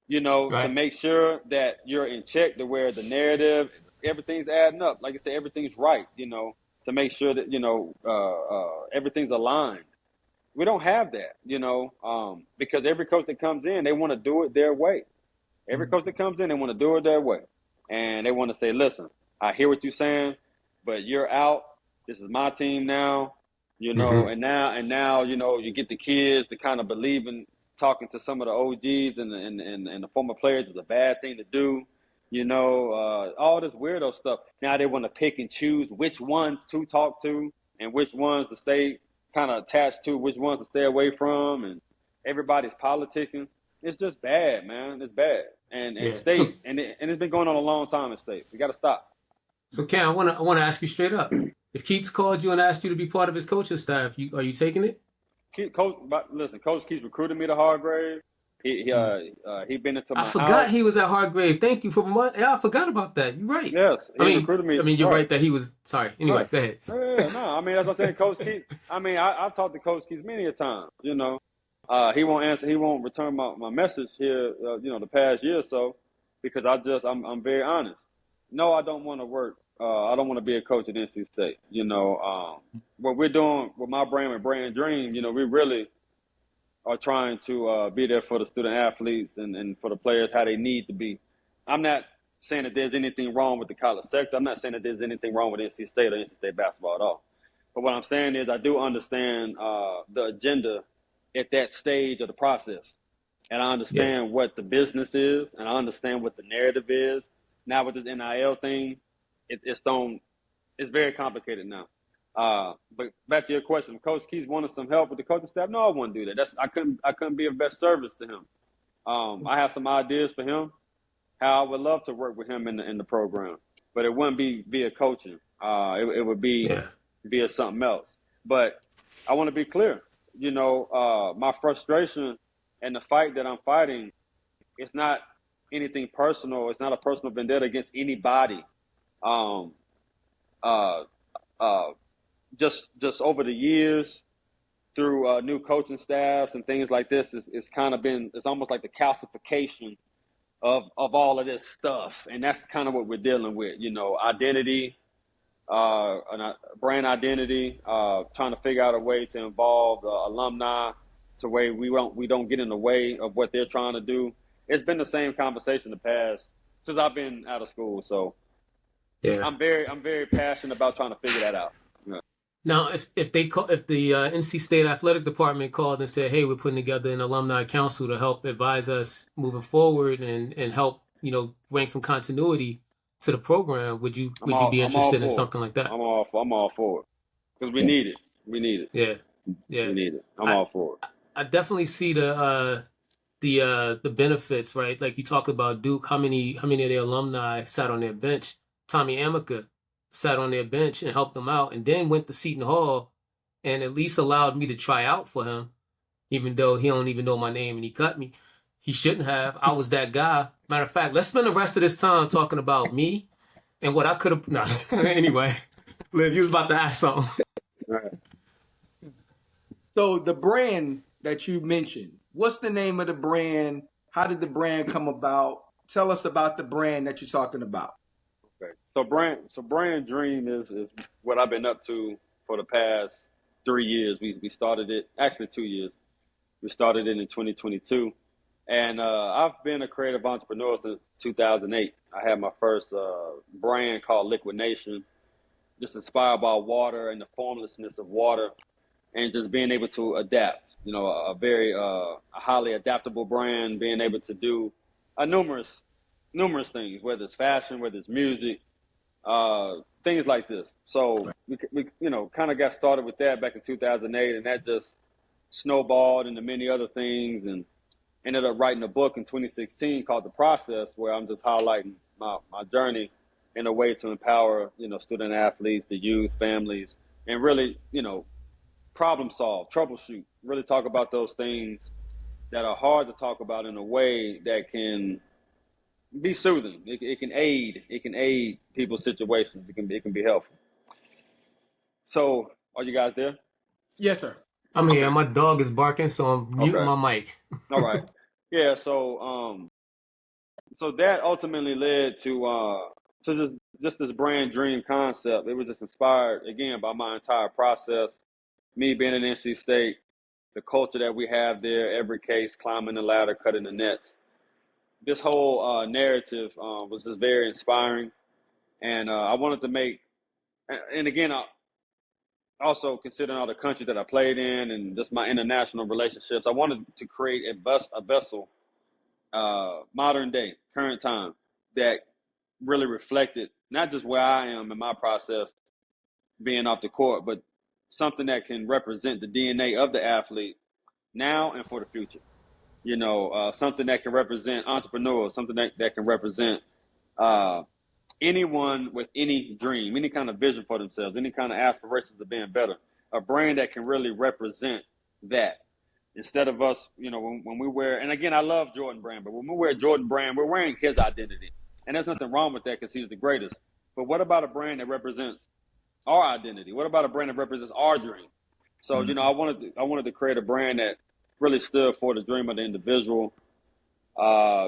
S3: you know, to make sure that you're in check, to where the narrative, everything's adding up. Like I said, everything's right, you know, to make sure that, you know, everything's aligned. We don't have that, you know, because every coach that comes in, they want to do it their way. Every coach that comes in, they want to do it their way. And they want to say, listen, I hear what you're saying, but you're out. This is my team now, you know, and now, you know, you get the kids to kind of believe in talking to some of the OGs and the former players is a bad thing to do, you know, all this weirdo stuff. Now they want to pick and choose which ones to talk to and which ones to stay kind of attached to, which ones to stay away from, and everybody's politicking. It's just bad, man. It's bad. And State, so, and it's been going on a long time in State. We got to stop.
S1: So, Cam, I want to ask you straight up. If Keats called you and asked you to be part of his coaching staff, are you taking it?
S3: Coach Keats recruited me to Hargrave. He been into my house.
S1: I forgot he was at Hargrave. Thank you for I forgot about that. You're right.
S3: Yes, he recruited me.
S1: I mean, you're right that he was. Sorry. Anyway, go ahead.
S3: Yeah, no, I mean, as I said, Coach Keats. I mean, I've talked to Coach Keats many a time. You know, he won't answer. He won't return my message here. You know, the past year or so, because I'm very honest. No, I don't want to work. I don't want to be a coach at NC State. You know, what we're doing with my brand and Brand Dream, you know, we really are trying to be there for the student athletes and for the players how they need to be. I'm not saying that there's anything wrong with the college sector. I'm not saying that there's anything wrong with NC State or NC State basketball at all. But what I'm saying is I do understand the agenda at that stage of the process. And I understand what the business is, and I understand what the narrative is. Now with this NIL thing, it's very complicated now. But back to your question, Coach Keys wanted some help with the coaching staff. No, I wouldn't do that. I couldn't be of best service to him. I have some ideas for him, how I would love to work with him in the program, but it wouldn't be via coaching. It would be via something else. But I want to be clear. You know, my frustration and the fight that I'm fighting, it's not anything personal. It's not a personal vendetta against anybody. Just over the years, through new coaching staffs and things like this, it's kind of been, it's almost like the calcification of all of this stuff. And that's kind of what we're dealing with, you know, identity, brand identity, trying to figure out a way to involve alumni to where we don't get in the way of what they're trying to do. It's been the same conversation the past since I've been out of school. So I'm very passionate about trying to figure that out. Yeah.
S1: Now, if the NC State athletic department called and said, "Hey, we're putting together an alumni council to help advise us moving forward and help, you know, bring some continuity to the program," would you be interested in something like that?
S3: I'm all for it because we need it. We need it.
S1: Yeah.
S3: We need it. I'm all for it.
S1: I definitely see the benefits, right? Like you talked about Duke. How many of their alumni sat on their bench? Tommy Amica sat on their bench and helped them out, and then went to Seton Hall and at least allowed me to try out for him, even though he don't even know my name and he cut me. He shouldn't have. I was that guy. Matter of fact, let's spend the rest of this time talking about me and what I could have. Nah. Anyway, Liv, you was about to ask something.
S2: All right. So the brand that you mentioned, what's the name of the brand? How did the brand come about? tell us about the brand that you're talking about.
S3: Okay. So brand dream is what I've been up to for the past 3 years. We started it actually 2 years. We started it in 2022, and I've been a creative entrepreneur since 2008. I had my first brand called Liquid Nation, just inspired by water and the formlessness of water, and just being able to adapt. You know, a very a highly adaptable brand, being able to do numerous things, whether it's fashion, whether it's music, things like this. So we kind of got started with that back in 2008, and that just snowballed into many other things, and ended up writing a book in 2016 called The Process, where I'm just highlighting my journey in a way to empower, student athletes, the youth, families, and really, problem solve, troubleshoot, really talk about those things that are hard to talk about in a way that can be soothing. It can aid people's situations. It can be helpful. So, are you guys there?
S2: Yes, sir.
S1: I'm here.
S3: Okay.
S1: My dog is barking, so I'm muting
S3: Okay.
S1: my mic.
S3: All right. Yeah. So that ultimately led to just this brand dream concept. It was just inspired again by my entire process. Me being in NC State, the culture that we have there, every case, climbing the ladder, cutting the nets. This whole narrative was just very inspiring, and I wanted to make. And again, also considering all the countries that I played in and just my international relationships, I wanted to create a vessel, modern day, current time, that really reflected not just where I am in my process being off the court, but something that can represent the DNA of the athlete now and for the future. Something that can represent entrepreneurs, something that can represent uh, anyone with any dream, any kind of vision for themselves, any kind of aspirations of being better. A brand that can really represent that. Instead of us, when we wear, and again, I love Jordan Brand, but when we wear Jordan Brand, we're wearing his identity. And there's nothing wrong with that because he's the greatest. But what about a brand that represents our identity? What about a brand that represents our dream? So, I wanted to create a brand that really stood for the dream of the individual,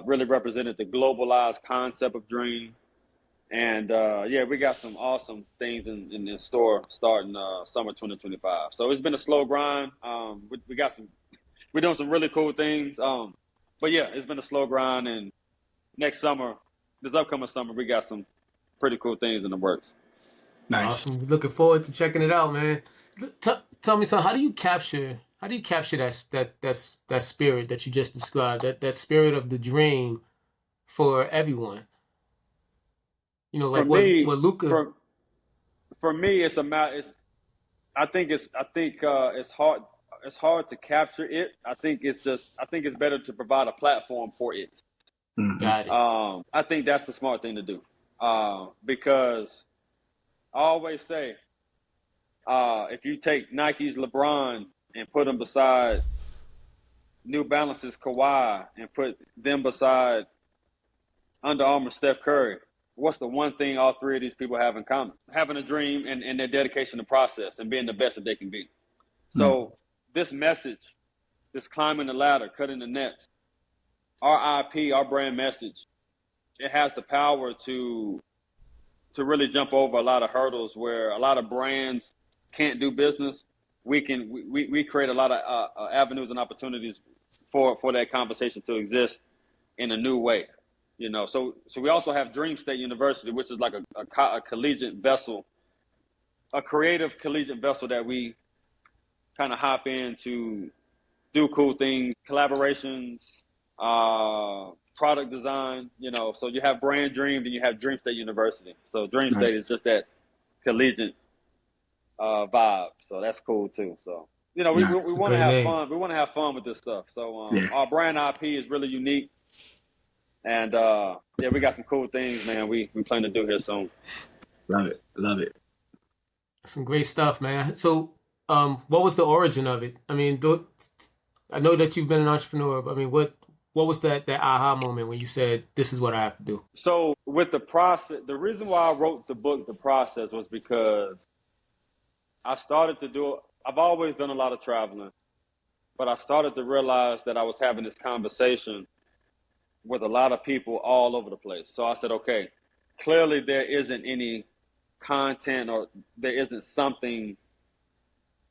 S3: really represented the globalized concept of dream. And yeah, we got some awesome things in this store starting summer 2025. So it's been a slow grind. We're doing some really cool things. But yeah, it's been a slow grind. And next summer, this upcoming summer, we got some pretty cool things in the works.
S2: Nice.
S1: Awesome. Looking forward to checking it out, man. Tell me something. How do you capture that spirit that you just described? That spirit of the dream for everyone.
S3: For
S1: Like
S3: me,
S1: what Luca.
S3: for for me, it's a matter. It's hard. It's hard to capture it. I think it's better to provide a platform for it.
S2: Mm-hmm.
S1: Got it.
S3: I think that's the smart thing to do. Because I always say, if you take Nike's LeBron and put him beside New Balance's Kawhi and put them beside Under Armour Steph Curry, what's the one thing all three of these people have in common? Having a dream and their dedication to process and being the best that they can be.
S2: Mm-hmm.
S3: So this message, this climbing the ladder, cutting the nets, our IP, our brand message, it has the power to really jump over a lot of hurdles where a lot of brands can't do business. We create a lot of avenues and opportunities for that conversation to exist in a new way. So we also have Dream State University, which is like a collegiate vessel, a creative collegiate vessel that we kind of hop in to do cool things, collaborations, product design. So you have Brand Dream, then you have Dream State University. So Dream State is
S2: Nice.
S3: just that collegiate vibe. So that's cool too. So we
S2: Nice.
S1: It's a
S3: want to
S1: great
S3: have
S1: name.
S3: fun. We want to have fun with this stuff. So
S2: Yeah.
S3: our brand IP is really unique, and yeah, we got some cool things, man. We plan to do here soon.
S2: Love it. Love it.
S1: Some great stuff, man. So, what was the origin of it? I mean, I know that you've been an entrepreneur, but I mean, what was that aha moment when you said, "This is what I have to do"?
S3: So with the process, the reason why I wrote the book, The Process, was because I started to do. I've always done a lot of traveling, but I started to realize that I was having this conversation with a lot of people all over the place. So I said, okay, clearly there isn't any content or there isn't something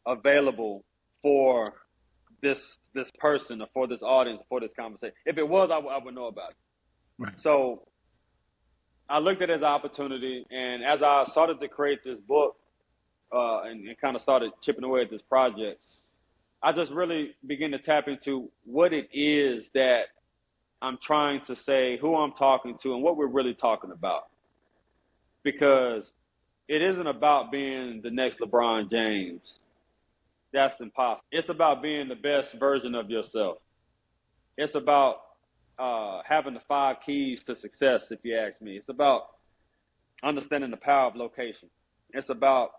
S3: available for this person or for this audience, for this conversation. If it was, I would know about it.
S2: Right.
S3: So I looked at it as an opportunity, and as I started to create this book and kind of started chipping away at this project, I just really began to tap into what it is that I'm trying to say, who I'm talking to, and what we're really talking about. Because it isn't about being the next LeBron James. That's impossible. It's about being the best version of yourself. It's about having the 5 keys to success, if you ask me. It's about understanding the power of location. It's about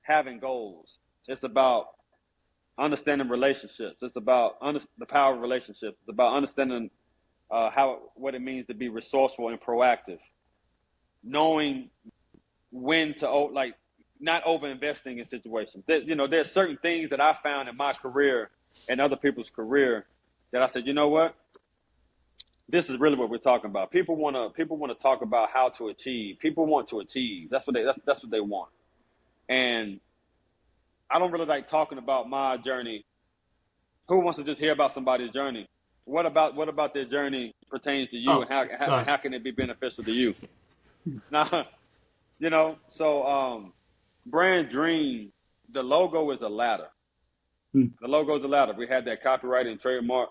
S3: having goals. It's about understanding relationships. It's about the power of relationships. It's about understanding what it means to be resourceful and proactive. Knowing when to not over investing in situations. There's certain things that I found in my career and other people's career that I said, you know what? This is really what we're talking about. People want to talk about how to achieve. People want to achieve. That's what they want. And I don't really like talking about my journey. Who wants to just hear about somebody's journey? What about their journey pertains to you, and how can it be beneficial to you? Now, so Brand Dream, the logo is a ladder. The logo is a ladder. We had that copyright and trademark.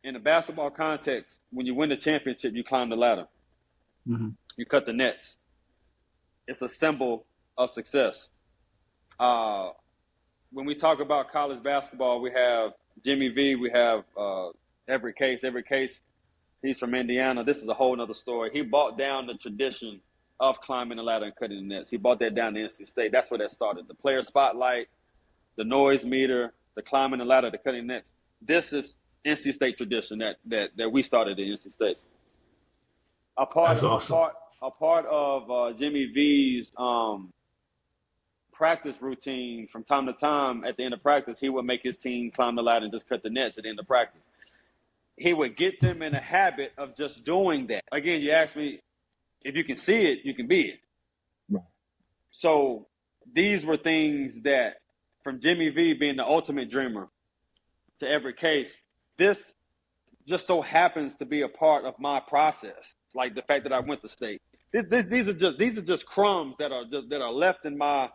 S3: In the basketball context, when you win the championship, you climb the ladder.
S2: Mm-hmm.
S3: You cut the nets. It's a symbol of success. When we talk about college basketball, we have Jimmy V. We have Every Case. He's from Indiana. This is a whole nother story. He brought down the tradition of climbing the ladder and cutting the nets. He brought that down to NC State. That's where that started. The player spotlight, the noise meter, the climbing the ladder, the cutting nets. This is NC State tradition that we started at NC State.
S1: That's awesome.
S3: A part of Jimmy V's practice routine, from time to time at the end of practice, he would make his team climb the ladder and just cut the nets at the end of practice. He would get them in a habit of just doing that. Again, you asked me, if you can see it, you can be it.
S2: Right.
S3: So these were things that, from Jimmy V being the ultimate dreamer to Every Case, this just so happens to be a part of my process. Like the fact that I went to state. These are just crumbs that are left in my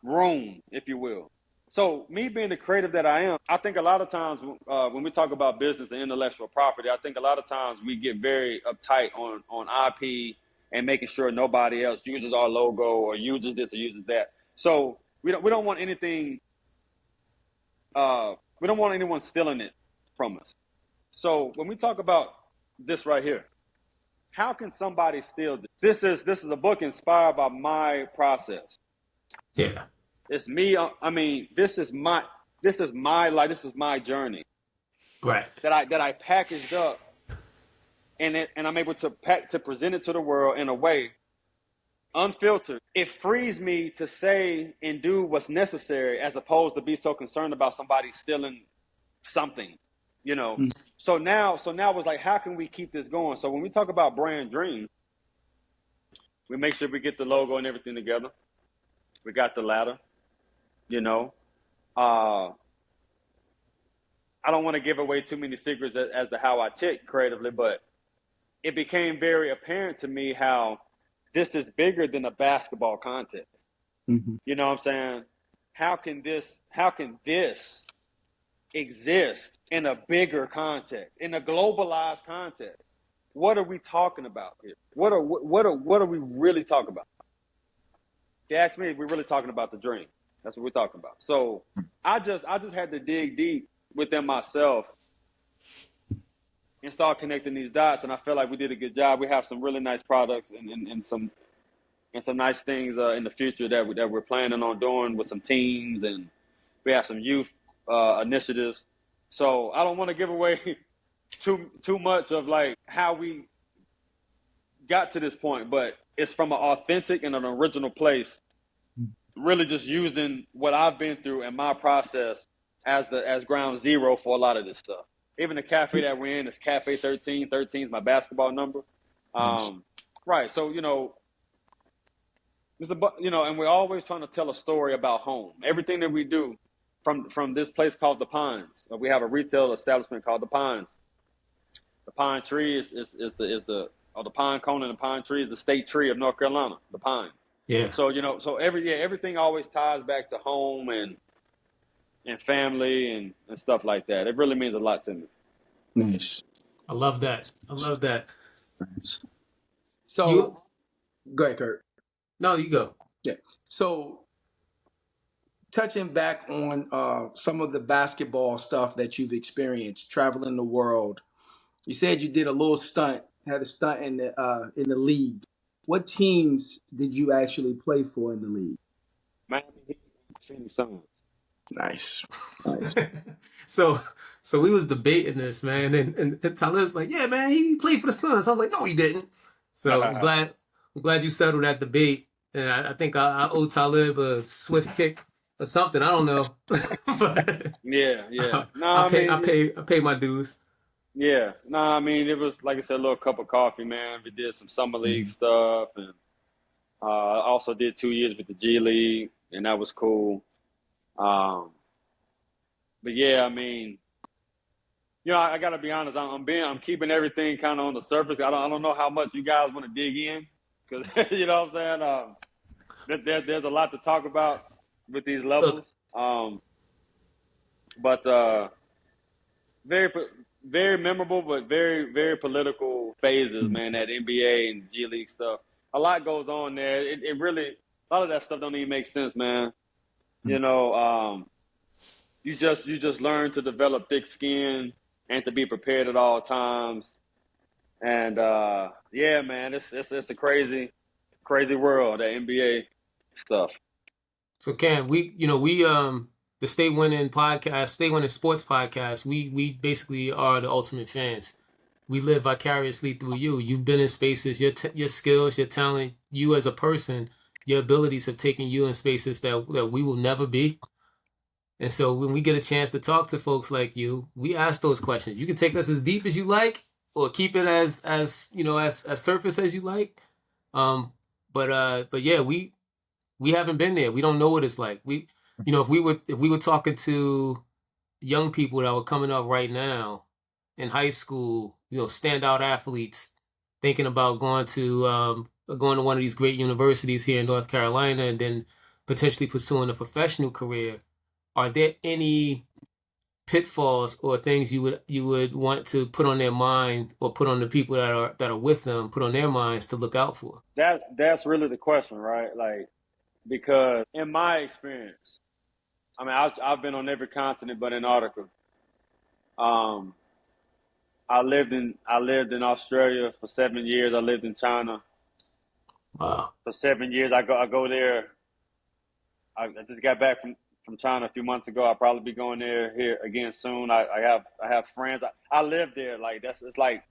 S3: room, if you will. So me being the creative that I am, I think a lot of times when we talk about business and intellectual property, I think a lot of times we get very uptight on IP and making sure nobody else uses our logo or uses this or uses that. So we don't want anything. We don't want anyone stealing it from us. So when we talk about this right here, how can somebody steal this? This is a book inspired by my process.
S1: Yeah.
S3: It's me. I mean, this is my life. This is my journey.
S1: Right.
S3: That I packaged up, and I'm able to present it to the world in a way unfiltered. It frees me to say and do what's necessary, as opposed to be so concerned about somebody stealing something. So now it's like, how can we keep this going? So when we talk about Brand Dream, we make sure we get the logo and everything together. We got the ladder. I don't want to give away too many secrets as to how I tick creatively, but it became very apparent to me how this is bigger than a basketball contest.
S2: Mm-hmm.
S3: You know what I'm saying? How can this exist in a bigger context, in a globalized context? What are we talking about here? What are we really talking about? If you ask me, we're really talking about the dream. That's what we're talking about. So I just had to dig deep within myself and start connecting these dots, and I feel like we did a good job. We have some really nice products and some nice things in the future that we're planning on doing with some teams, and we have some youth initiatives. So I don't want to give away too much of like how we got to this point, but it's from an authentic and an original place, really just using what I've been through and my process as ground zero for a lot of this stuff. Even the cafe that we're in is Cafe 13. 13 is my basketball number. Right. So, and we're always trying to tell a story about home. Everything that we do from this place called the Pines. We have a retail establishment called the Pines. The pine tree is the pine cone, and the pine tree is the state tree of North Carolina, the pine.
S1: Yeah.
S3: So, so everything always ties back to home and family and stuff like that. It really means a lot to me.
S2: Nice.
S1: I love that. I love that.
S2: So, go ahead, Kurt.
S1: No, you go.
S2: Yeah. So, touching back on some of the basketball stuff that you've experienced, traveling the world. You said you did a little stunt, had a stunt in the league. What teams did you actually play for in the league?
S3: Miami Heat and Phoenix Suns.
S2: Nice.
S1: So we was debating this, man, and Talib's like, yeah, man, he played for the Suns. I was like, no, he didn't. So I'm glad you settled that debate. And I think I owe Talib a swift kick or something. I don't know. But
S3: yeah. No,
S1: I pay my dues.
S3: Yeah. No, I mean, it was, like I said, a little cup of coffee, man. We did some summer league stuff, and I also did 2 years with the G League, and that was cool. But yeah, I mean, I got to be honest. I'm keeping everything kind of on the surface. I don't know how much you guys want to dig in, because you know what I'm saying. There's a lot to talk about with these levels. But very very memorable, but very very political phases, man. That NBA and G League stuff. A lot goes on there. It really, a lot of that stuff don't even make sense, man. You just learn to develop thick skin and to be prepared at all times. And yeah, man, it's a crazy world, that NBA stuff.
S1: So Cam, we the Stay Winning podcast, Stay Winning Sports podcast, we basically are the ultimate fans. We live vicariously through you. You've been in spaces, your skills, your talent, you as a person, your abilities have taken you in spaces that we will never be. And so when we get a chance to talk to folks like you, we ask those questions. You can take us as deep as you like, or keep it as surface as you like. But yeah, we haven't been there. We don't know what it's like. If we were talking to young people that were coming up right now in high school, standout athletes, thinking about going to one of these great universities here in North Carolina, and then potentially pursuing a professional career. Are there any pitfalls or things you would want to put on their mind, or put on the people that are with them, put on their minds to look out for?
S3: That's really the question, right? Like, because in my experience, I mean, I've been on every continent but Antarctica. I lived in Australia for 7 years. I lived in China.
S1: Wow.
S3: For 7 years. I go there. I just got back from China a few months ago. I'll probably be going here again soon. I have friends. I live there. Like, it's like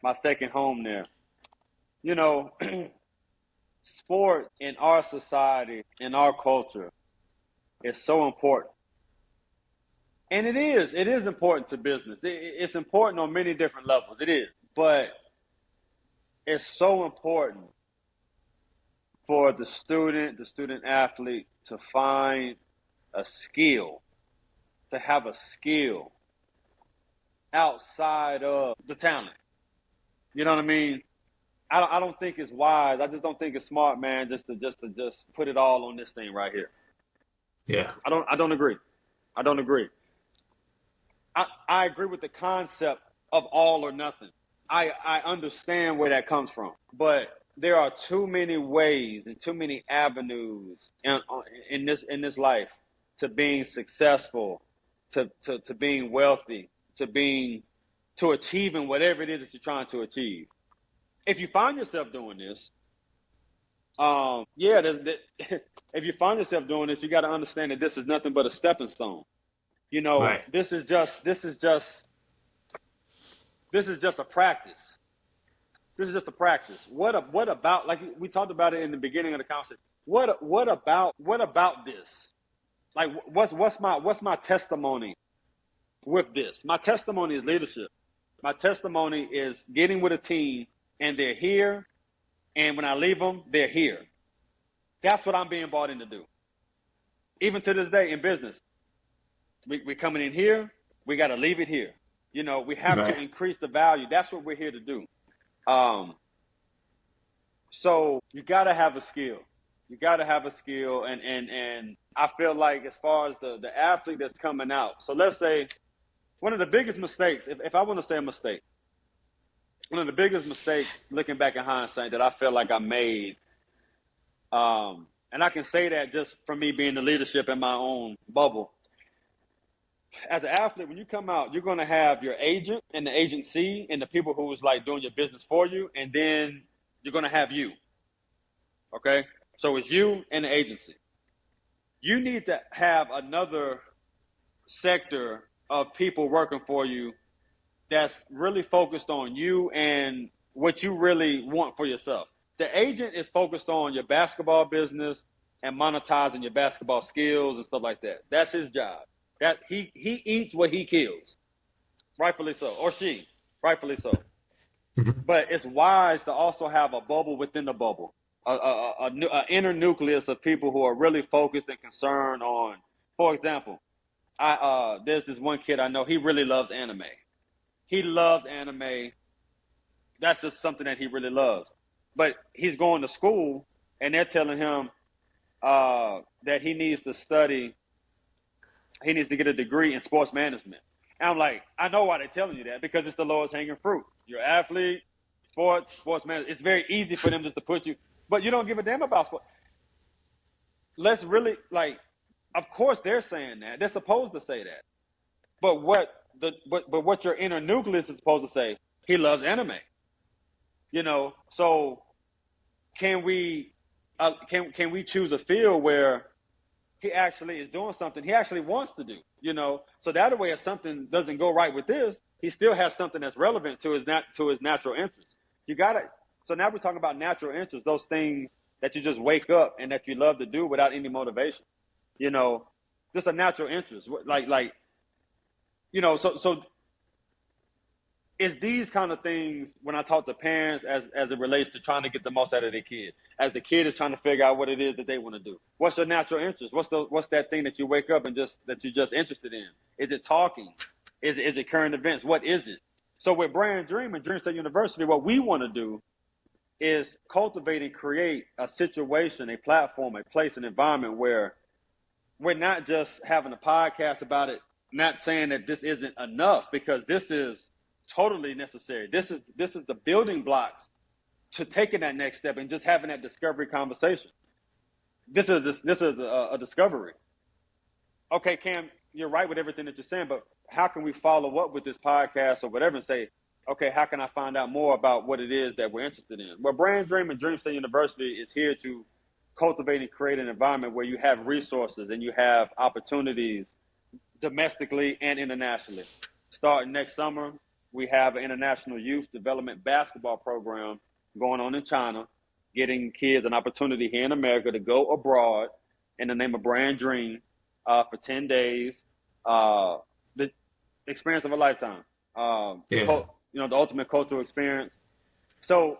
S3: my second home there. Sport in our society, in our culture, is so important. And it is important to business. It's important on many different levels. It is. But it's so important for the student athlete to find a skill, to have a skill outside of the talent. You know what I mean? I don't think it's wise. I just don't think it's smart, man, just to put it all on this thing right here.
S1: Yeah.
S3: I don't agree. I agree with the concept of all or nothing. I understand where that comes from, but there are too many ways and too many avenues in this life to being successful, to being wealthy, to achieving whatever it is that you're trying to achieve. If you find yourself doing this, if you find yourself doing this, you got to understand that this is nothing but a stepping stone.
S1: Right.
S3: This is just a practice. This is just a practice. What about, like we talked about it in the beginning of the conversation? What about this? Like, what's my testimony with this. My testimony is leadership. My testimony is getting with a team and they're here. And when I leave them, they're here. That's what I'm being brought in to do. Even to this day in business, we're coming in here. We got to leave it here. You know, we have to increase the value. That's what we're here to do. So you got to have a skill. You got to have a skill. And I feel like as far as the athlete that's coming out. So let's say one of the biggest mistakes, if I want to say a mistake, one of the biggest mistakes looking back in hindsight that I feel like I made, and I can say that just from me being the leadership in my own bubble. As an athlete, when you come out, you're going to have your agent and the agency and the people who's like doing your business for you. And then you're going to have you. Okay. So it's you and the agency. You need to have another sector of people working for you that's really focused on you and what you really want for yourself. The agent is focused on your basketball business and monetizing your basketball skills and stuff like that. That's his job. That he eats what he kills, rightfully so, or she, rightfully so. But it's wise to also have a bubble within the bubble, an inner nucleus of people who are really focused and concerned on. For example, there's this one kid I know. He really loves anime. He loves anime. That's just something that he really loves. But he's going to school, and they're telling him that he needs to study. He needs to get a degree in sports management. And I'm like, I know why they're telling you that, because it's the lowest hanging fruit. You're an athlete, sports management. It's very easy for them just to put you, but you don't give a damn about sports. Let's really, like, of course they're saying that. They're supposed to say that. But what your inner nucleus is supposed to say, he loves anime. You know, so can we choose a field where he actually is doing something he actually wants to do, you know? So that way, if something doesn't go right with this, he still has something that's relevant to his natural interests. You got it. So now we're talking about natural interests, those things that you just wake up and that you love to do without any motivation, you know, just a natural interest. Like, you know, so it's these kind of things when I talk to parents as it relates to trying to get the most out of their kid. As the kid is trying to figure out what it is that they want to do. What's your natural interest? What's that thing that you wake up and that you're just interested in? Is it talking? Is it current events? What is it? So with Brand Dream and Dream State University, what we want to do is cultivate and create a situation, a platform, a place, an environment where we're not just having a podcast about it, not saying that this isn't enough, because this is totally necessary. This is the building blocks to taking that next step and just having that discovery conversation. This is a discovery. Okay, Cam, you're right with everything that you're saying, but how can we follow up with this podcast or whatever and say, okay, how can I find out more about what it is that we're interested in? Well, Brand Dream and Dream State University is here to cultivate and create an environment where you have resources and you have opportunities domestically and internationally. Starting next summer, we have an international youth development basketball program going on in China, getting kids an opportunity here in America to go abroad in the name of Brand Dream for 10 days. The experience of a lifetime. The ultimate cultural experience. So,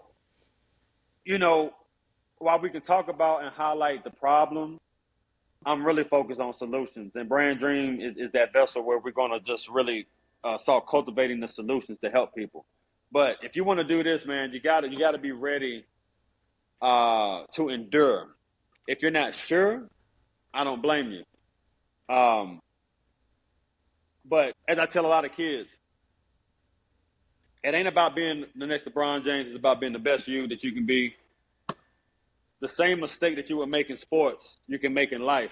S3: you know, while we can talk about and highlight the problem, I'm really focused on solutions. And Brand Dream is that vessel where we're going to just really start cultivating the solutions to help people. But if you want to do this, man, you got to be ready to endure. If you're not sure, I don't blame you. But as I tell a lot of kids, it ain't about being the next LeBron James. It's about being the best you that you can be. The same mistake that you would make in sports, you can make in life.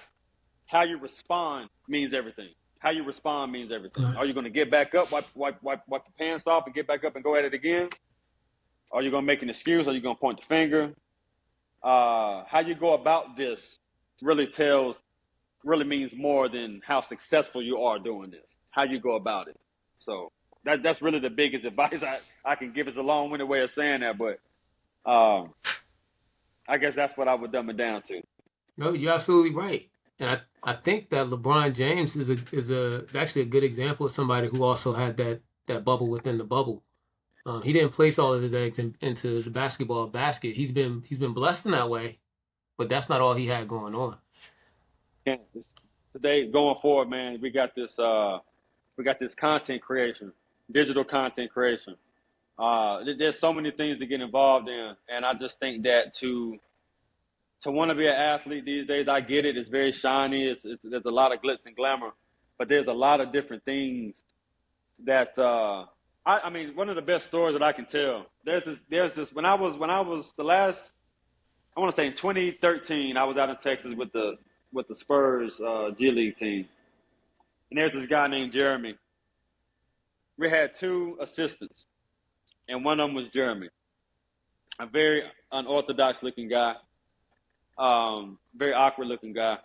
S3: How you respond means everything. How you respond means everything. Right. Are you going to get back up, wipe the pants off and get back up and go at it again? Are you going to make an excuse? Are you going to point the finger? How you go about this really means more than how successful you are doing this. How you go about it. So that's really the biggest advice I can give. It's a long-winded way of saying that, but I guess that's what I would dumb it down to.
S1: No, you're absolutely right. And I think that LeBron James is actually a good example of somebody who also had that bubble within the bubble. He didn't place all of his eggs into the basketball basket. He's been blessed in that way, but that's not all he had going on.
S3: Today, going forward, man, we got this content creation, digital content creation. There's so many things to get involved in, and I just think that to want to be an athlete these days, I get it. It's very shiny. There's a lot of glitz and glamour, but there's a lot of different things that I mean, one of the best stories that I can tell. There's this when I was the last, I want to say in 2013, I was out in Texas with the Spurs G League team, and there's this guy named Jeremy. We had two assistants, and one of them was Jeremy, a very unorthodox looking guy, very awkward looking guy.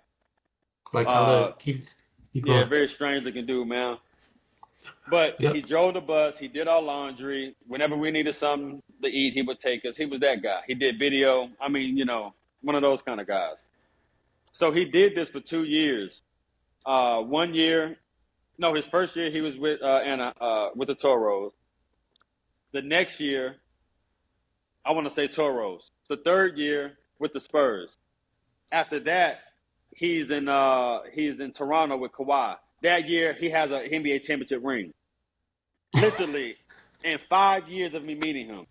S1: Like
S3: Uh,
S1: Talib, keep
S3: yeah,
S1: going.
S3: very strange looking dude, man. But he
S1: Yep.
S3: drove the bus. He did our laundry. Whenever we needed something to eat, he would take us. He was that guy. He did video. I mean, one of those kind of guys. So he did this for 2 years. One year, no, his first year he was with Anna with the Toros. The next year, I want to say Toros. The third year with the Spurs. After that, he's in Toronto with Kawhi. That year, he has an NBA championship ring. Literally, in 5 years of me meeting him,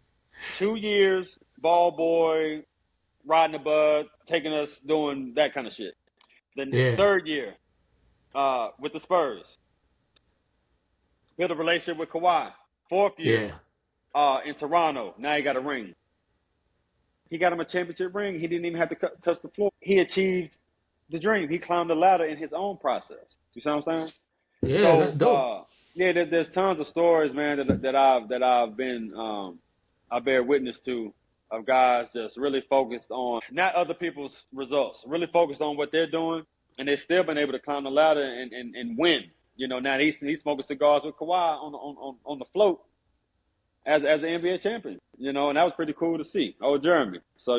S3: 2 years, ball boy, riding the bus, taking us doing that kind of shit. The
S1: Yeah.
S3: third year, with the Spurs, built a relationship with Kawhi. Fourth year,
S1: Yeah.
S3: in Toronto, now he got a ring. He got him a championship ring. He didn't even have to touch the floor. He achieved the dream. He climbed the ladder in his own process. You see what I'm saying?
S1: Yeah. That's
S3: So,
S1: dope.
S3: yeah, there's tons of stories, man, that I've been I bear witness to of guys just really focused on not other people's results, really focused on what they're doing, and they've still been able to climb the ladder and win. Now he's smoking cigars with Kawhi on the float as an NBA champion. And that was pretty cool to see. Oh, Jeremy. So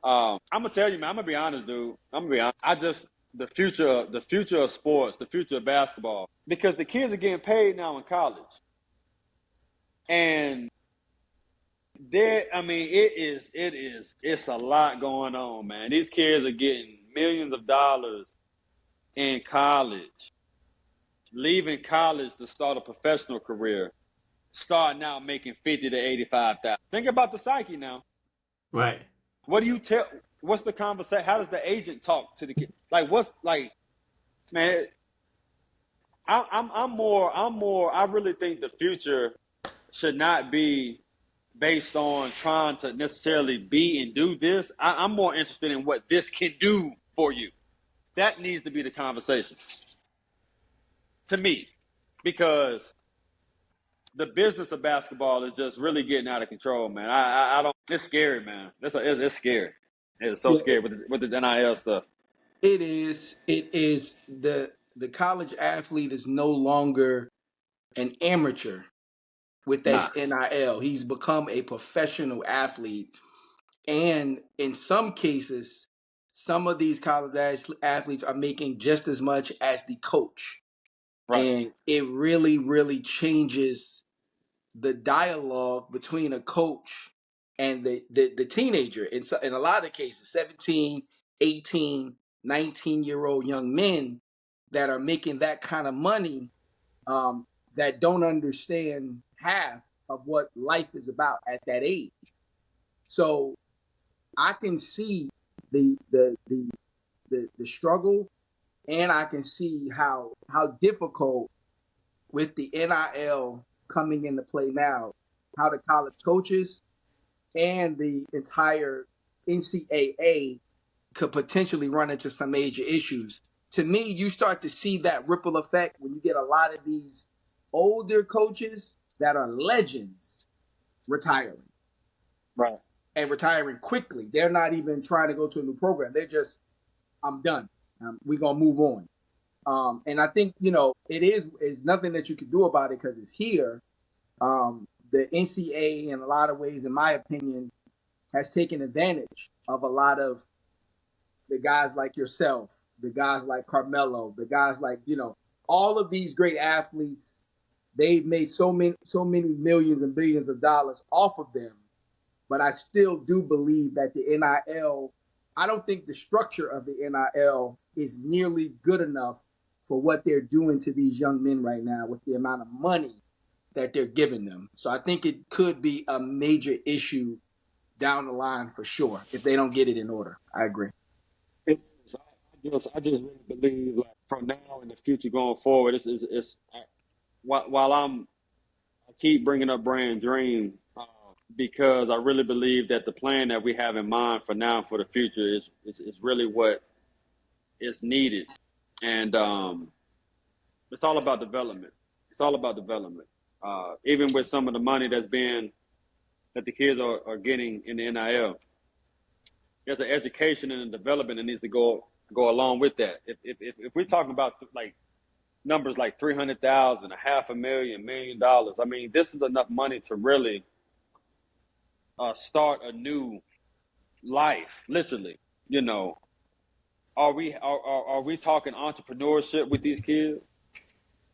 S3: I'm gonna tell you, man. I'm gonna be honest, dude. I'm gonna be honest. The future of sports, the future of basketball, because the kids are getting paid now in college, and I mean, it's a lot going on, man. These kids are getting millions of dollars in college, leaving college to start a professional career, starting out making 50 to 85,000. Think about the psyche now.
S1: Right.
S3: What do you tell? What's the conversation? How does the agent talk to the kid? Like, what's like, man? I'm more. I really think the future should not be based on trying to necessarily be and do this. I'm more interested in what this can do for you. That needs to be the conversation to me, because the business of basketball is just really getting out of control, man. I don't. It's scary, man. It's scary. It's so
S2: Yeah,
S3: scary with the NIL stuff.
S2: it is. It is the college athlete is no longer an amateur with
S3: Nah,
S2: that NIL. He's become a professional athlete, and in some cases, some of these college athletes are making just as much as the coach,
S3: right,
S2: and it really, really changes the dialogue between a coach and the teenager. In a lot of cases, 17, 18, 19-year-old young men that are making that kind of money, that don't understand half of what life is about at that age. So I can see the struggle, and I can see how difficult with the NIL coming into play now, how the college coaches and the entire NCAA could potentially run into some major issues. To me, you start to see that ripple effect when you get a lot of these older coaches that are legends retiring,
S3: right.
S2: and retiring quickly. They're not even trying to go to a new program. They're just, I'm done. We're going to move on. And I think, it is nothing that you can do about it because it's here. The NCAA, in a lot of ways, in my opinion, has taken advantage of a lot of the guys like yourself the guys like Carmelo, the guys like, all of these great athletes, they've made so many millions and billions of dollars off of them. But I still do believe that the NIL, I don't think the structure of the NIL is nearly good enough for what they're doing to these young men right now with the amount of money that they're giving them. So I think it could be a major issue down the line for sure if they don't get it in order. I agree.
S3: I just really believe like from now in the future going forward, while I keep bringing up Brand Dream because I really believe that the plan that we have in mind for now and for the future is really what is needed, and it's all about development. It's all about development. Even with some of the money that the kids are getting in the NIL, there's an education and a development that needs to go along with that. If we're talking about like numbers like 300,000, $500,000, $1 million, I mean, this is enough money to really start a new life, literally. You know, are we talking entrepreneurship with these kids?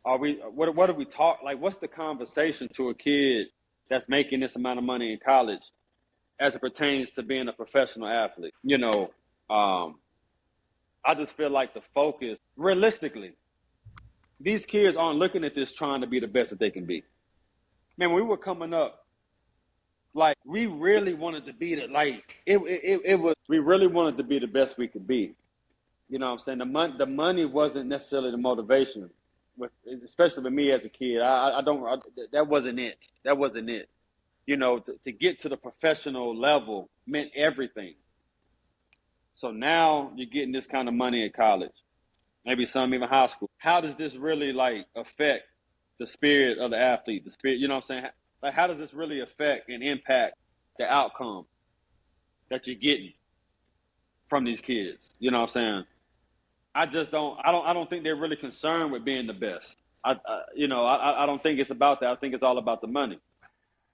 S3: Are we what are we talk like? What's the conversation to a kid that's making this amount of money in college as it pertains to being a professional athlete? I just feel like the focus, realistically, these kids aren't looking at this trying to be the best that they can be. Man, when we were coming up, like we really wanted to be we really wanted to be the best we could be. You know what I'm saying? The money wasn't necessarily the motivation, especially with me as a kid. That wasn't it. That wasn't it. To get to the professional level meant everything. So now you're getting this kind of money in college, maybe some even high school. How does this really like affect the spirit of the athlete? The spirit, you know what I'm saying? Like, how does this really affect and impact the outcome that you're getting from these kids? You know what I'm saying? I don't think they're really concerned with being the best. I don't think it's about that. I think it's all about the money.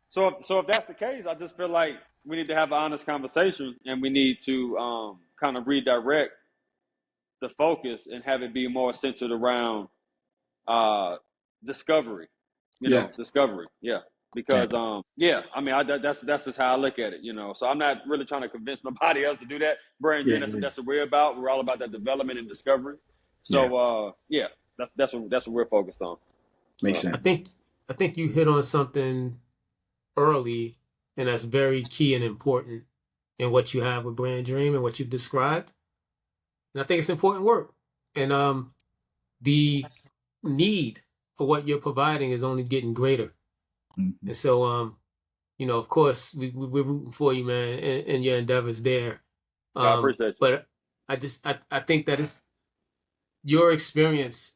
S3: So if that's the case, I just feel like we need to have an honest conversation and we need to kind of redirect the focus and have it be more centered around discovery.
S2: Yeah.
S3: Discovery. Yeah. Because I mean, that's just how I look at it. So I'm not really trying to convince nobody else to do that. Brand Dream, that's what we're about. We're all about that development and discovery. So that's what we're focused on.
S2: Makes sense.
S1: I think you hit on something early, and that's very key and important in what you have with Brand Dream and what you've described. And I think it's important work. And the need for what you're providing is only getting greater. Mm-hmm. And so, of course, we're rooting for you, man, and your endeavors there.
S3: I appreciate you.
S1: But I think that it's your experience,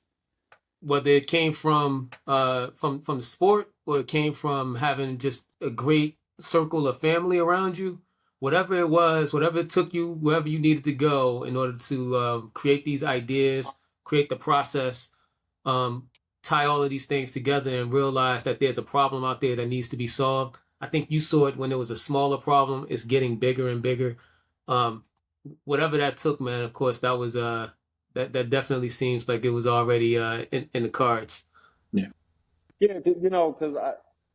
S1: whether it came from the sport or it came from having just a great circle of family around you, whatever it was, whatever it took you, wherever you needed to go in order to create these ideas, create the process, tie all of these things together and realize that there's a problem out there that needs to be solved. I think you saw it when it was a smaller problem. It's getting bigger and bigger. Whatever that took, man, of course, that was that definitely seems like it was already in the cards.
S2: Yeah.
S3: Yeah, because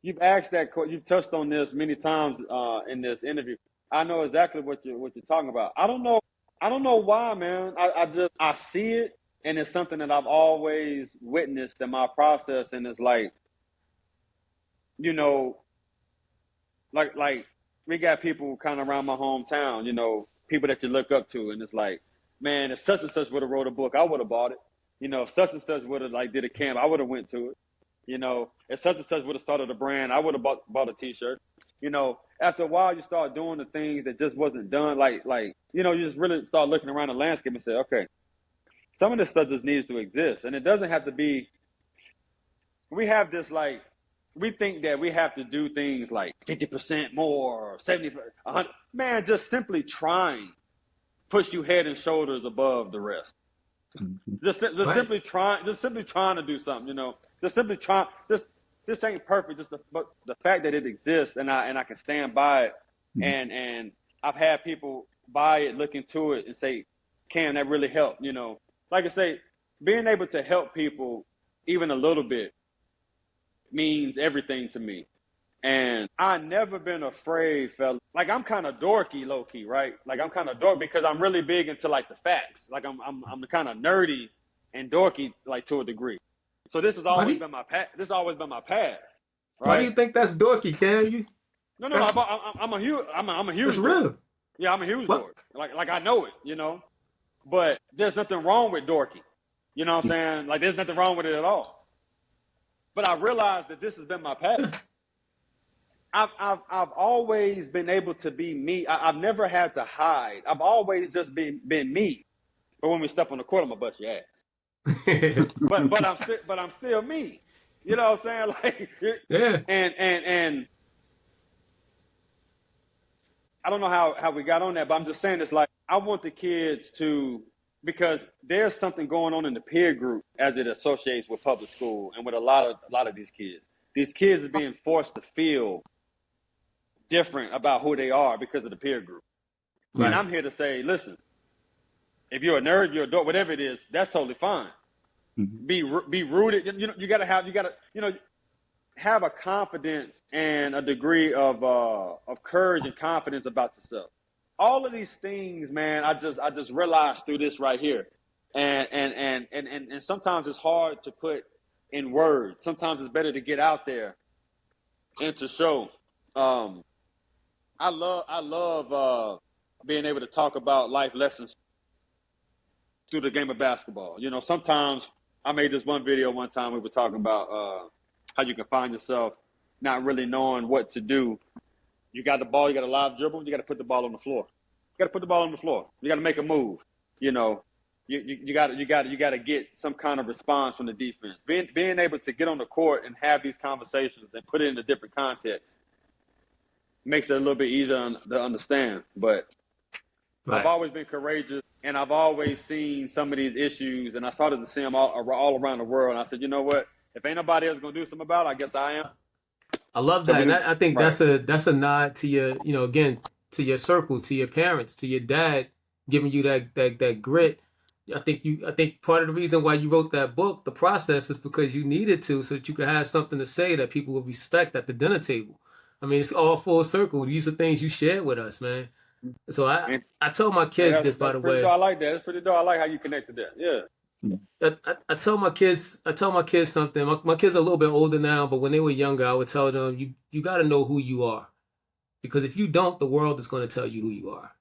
S3: you've asked that, you've touched on this many times in this interview. I know exactly what you're talking about. I don't know why, man. I see it, and it's something that I've always witnessed in my process, and it's like, like we got people kind of around my hometown, people that you look up to, and it's like, man, if such and such would have wrote a book, I would have bought it. If such and such would have like did a camp, I would have went to it. If such and such would have started a brand, I would have bought a T-shirt. After a while, you start doing the things that just wasn't done. Like you just really start looking around the landscape and say, okay, some of this stuff just needs to exist, and it doesn't have to be. We have this like, we think that we have to do things like 50% more, or 70%, 100. Man, just simply trying push you head and shoulders above the rest. Just right. simply trying to do something. Just simply trying. This ain't perfect. But the fact that it exists and I can stand by it, and I've had people buy it, look into it, and say, "Cam, that really helped." like I say, being able to help people even a little bit means everything to me. And I never been afraid, fella. Like I'm kind of dorky, low key, right? Like I'm kind of dorky because I'm really big into like the facts. Like I'm kind of nerdy and dorky, like to a degree. So this has
S1: Why do
S3: always
S1: you,
S3: been my past. This has always been my past,
S1: why do
S3: right?
S1: you think that's dorky, Cam?
S3: No.
S1: That's
S3: I'm a huge. I'm a
S1: that's
S3: huge dork.
S1: real.
S3: Yeah, I'm a huge
S1: What?
S3: dork. Like I know it, But there's nothing wrong with dorky. You know what I'm saying? Like there's nothing wrong with it at all. But I realized that this has been my past. I've always been able to be me. I've never had to hide. I've always just been me. But when we step on the court, I'm gonna bust your ass. But I'm still me. You know what I'm saying? Like
S1: Yeah.
S3: and I don't know how we got on that, but I'm just saying it's like I want the kids to, because there's something going on in the peer group as it associates with public school and with a lot of these kids. These kids are being forced to feel different about who they are because of the peer group.
S1: Right.
S3: And I'm here to say, listen, if you're a nerd, you're a dork, whatever it is, that's totally fine. Be rooted. You gotta have a confidence and a degree of courage and confidence about yourself. All of these things, man, I just realized through this right here, and sometimes it's hard to put in words. Sometimes it's better to get out there and to show. I love being able to talk about life lessons through the game of basketball. Sometimes I made this one video one time. We were talking about how you can find yourself not really knowing what to do. You got the ball, you got a live dribble, you got to put the ball on the floor. You got to put the ball on the floor. You got to make a move. You got to get some kind of response from the defense. Being able to get on the court and have these conversations and put it in a different context makes it a little bit easier to understand. But right. I've always been courageous, and I've always seen some of these issues, and I started to see them all around the world. And I said, you know what? If ain't nobody else gonna do something about it, I guess I am.
S1: I love that, and I think right. that's a nod to your, again, to your circle, to your parents, to your dad, giving you that grit. I think part of the reason why you wrote that book, The Process, is because you needed to, so that you could have something to say that people would respect at the dinner table. I mean, it's all full circle. These are things you shared with us, man. So I tell my kids this, by the way.
S3: I like that. It's pretty dope. I like how you connected that. Yeah.
S1: I tell my kids something. My kids are a little bit older now, but when they were younger, I would tell them, you got to know who you are, because if you don't, the world is going to tell you who you are,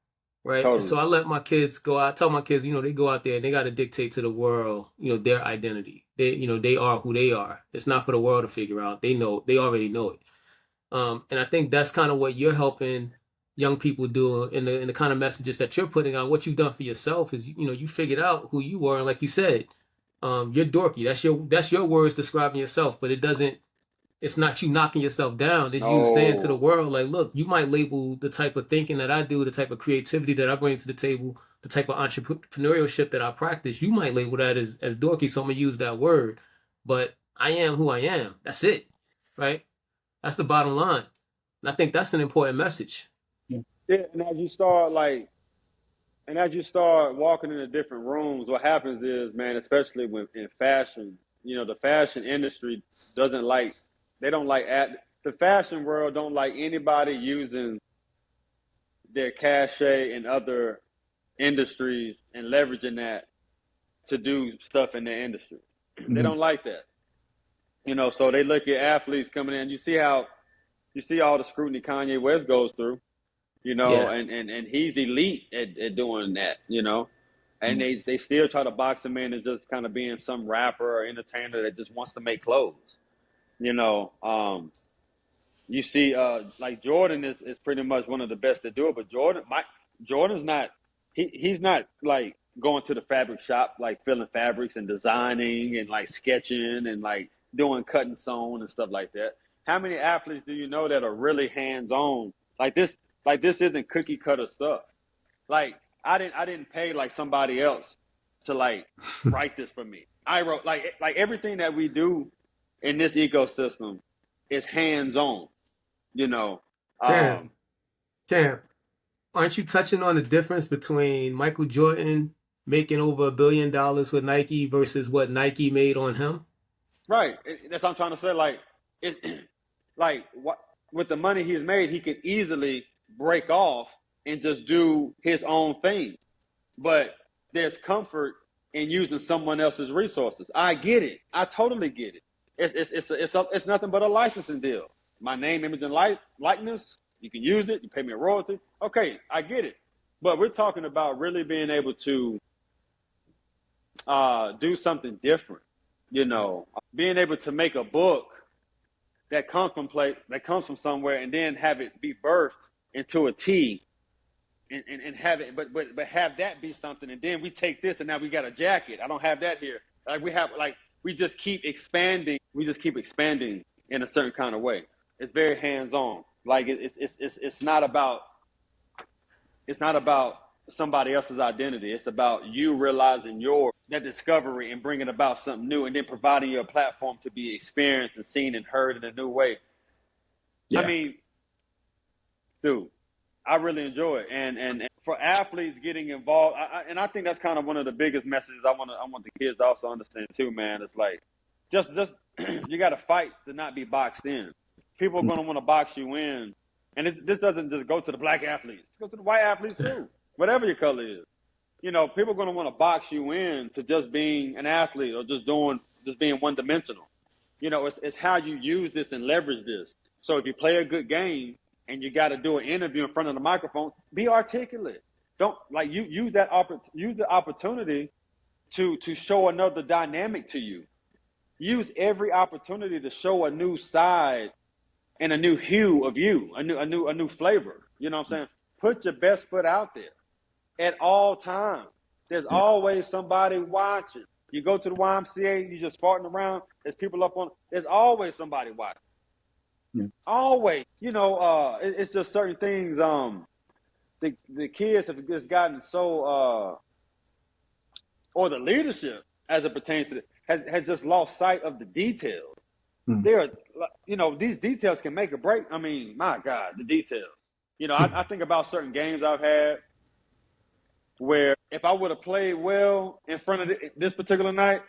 S1: right? Totally. And so I let my kids go out. I tell my kids, they go out there and they got to dictate to the world, their identity. They are who they are. It's not for the world to figure out. They already know it. And I think that's kind of what you're helping young people do in the kind of messages that you're putting on. What you've done for yourself is, you figured out who you were. And like you said, you're dorky. That's your words describing yourself, but it's not you knocking yourself down. It's you saying to the world, like, look, you might label the type of thinking that I do, the type of creativity that I bring to the table, the type of entrepreneurship that I practice. You might label that as dorky. So I'm going to use that word, but I am who I am. That's it. Right. That's the bottom line. And I think that's an important message.
S3: Yeah, and as you start walking into different rooms, what happens is, man, especially in fashion, the fashion industry the fashion world don't like anybody using their cachet in other industries and leveraging that to do stuff in their industry. Mm-hmm. They don't like that. So they look at athletes coming in. You see all the scrutiny Kanye West goes through.
S1: Yeah.
S3: And he's elite at doing that, and they still try to box him in as just kind of being some rapper or entertainer that just wants to make clothes. You see, like Jordan is pretty much one of the best to do it, but Jordan's not, he's not like going to the fabric shop, like filling fabrics and designing and like sketching and like doing cut and sewn and stuff like that. How many athletes do you know that are really hands-on like this? Like this isn't cookie cutter stuff. Like I didn't pay like somebody else to like write this for me. I wrote like everything that we do in this ecosystem is hands on.
S1: Cam, aren't you touching on the difference between Michael Jordan, making over $1 billion with Nike versus what Nike made on him.
S3: Right. That's what I'm trying to say. Like, like what with the money he's made, he could easily break off and just do his own thing. But there's comfort in using someone else's resources. I get it. I totally get it. It's nothing but a licensing deal. My name, image, and likeness. You can use it. You pay me a royalty. Okay, I get it. But we're talking about really being able to do something different. You know, being able to make a book that comes from somewhere, and then have it be birthed into a tea, and have it, but have that be something, and then we take this, and now we got a jacket. I don't have that here. We just keep expanding. We just keep expanding in a certain kind of way. It's very hands on. Like it's not about somebody else's identity. It's about you realizing that discovery and bringing about something new, and then providing you a platform to be experienced and seen and heard in a new way. Yeah. I mean, dude, I really enjoy it, and for athletes getting involved, I think that's kind of one of the biggest messages I want the kids to also understand too, man. It's like just you got to fight to not be boxed in. People are going to want to box you in, and this doesn't just go to the black athletes; it goes to the white athletes too. Whatever your color is, you know, people are going to want to box you in to just being an athlete or just being one dimensional. You know, it's how you use this and leverage this. So if you play a good game and you got to do an interview in front of the microphone, be articulate. Don't use the opportunity to show another dynamic to you. Use every opportunity to show a new side and a new hue of you, a new flavor. You know what I'm saying? Put your best foot out there at all times. There's always somebody watching. You go to the YMCA, you just farting around. There's people up on. There's always somebody watching. Yeah. Always, you know, it's just certain things. The kids have just gotten so, or the leadership as it pertains to it, has just lost sight of the details. Mm-hmm. There, you know, these details can make or break. I mean, my God, the details. You know, I think about certain games I've had where if I would have played well in front of this particular night,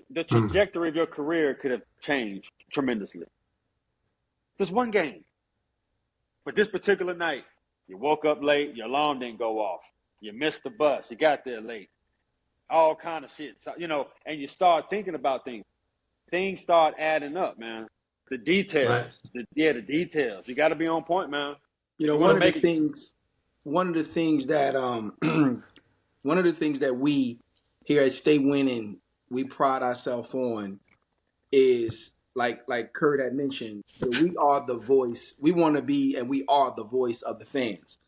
S3: the trajectory of your career could have changed tremendously. Just one game. But this particular night, you woke up late, your alarm didn't go off. You missed the bus, you got there late. All kind of shit, you know, and you start thinking about things. Things start adding up, man. The details. Right. The details. You got to be on point, man.
S2: You know, one of the things that we here at Stay Winning, we pride ourselves on is like Kurt had mentioned, we are the voice. We want to be, and we are the voice of the fans.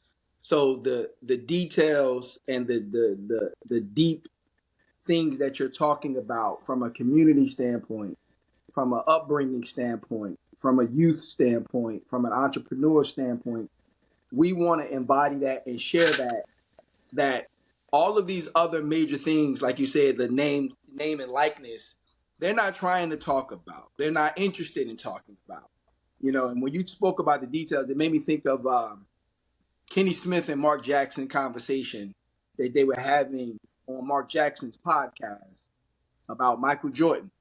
S2: So the details and the deep things that you're talking about from a community standpoint, from an upbringing standpoint, from a youth standpoint, from an entrepreneur standpoint, we want to embody that and share that all of these other major things, like you said, the name and likeness, they're not trying to talk about. They're not interested in talking about. You know, and when you spoke about the details, it made me think of Kenny Smith and Mark Jackson conversation that they were having on Mark Jackson's podcast about Michael Jordan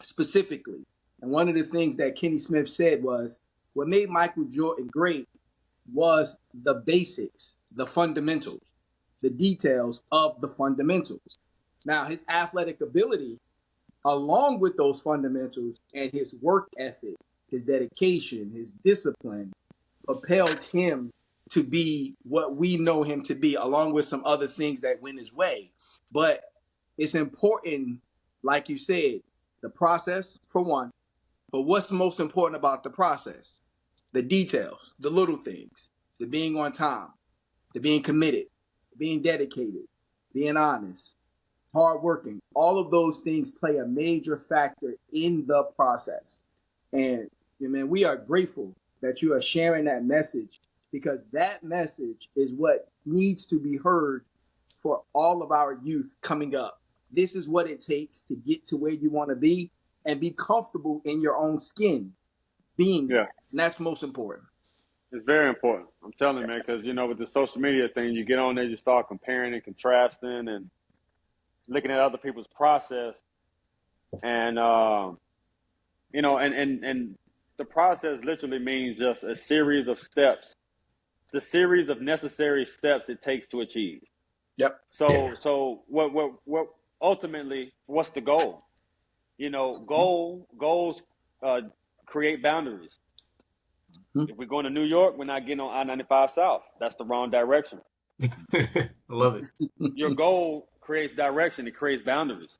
S2: specifically. And one of the things that Kenny Smith said was what made Michael Jordan great was the basics, the fundamentals, the details of the fundamentals. Now, his athletic ability, along with those fundamentals and his work ethic, his dedication, his discipline, propelled him to be what we know him to be, along with some other things that went his way. But it's important, like you said, the process for one. But what's most important about the process? The details, the little things, the being on time, the being committed, being dedicated, being honest, hardworking. All of those things play a major factor in the process. And man, we are grateful that you are sharing that message, because that message is what needs to be heard for all of our youth coming up. This is what it takes to get to where you want to be and be comfortable in your own skin being there. And that's most important.
S3: It's very important. I'm telling you, man, because with the social media thing, you get on there, you start comparing and contrasting and looking at other people's process, and and the process literally means just a series of steps, the series of necessary steps it takes to achieve.
S2: Yep.
S1: Yeah.
S3: So what ultimately, what's the goal? Goals create boundaries.
S2: Mhm.
S3: If we're going to New York, we're not getting on I-95 South. That's the wrong direction.
S1: I love it.
S3: Your goal creates direction. It creates boundaries.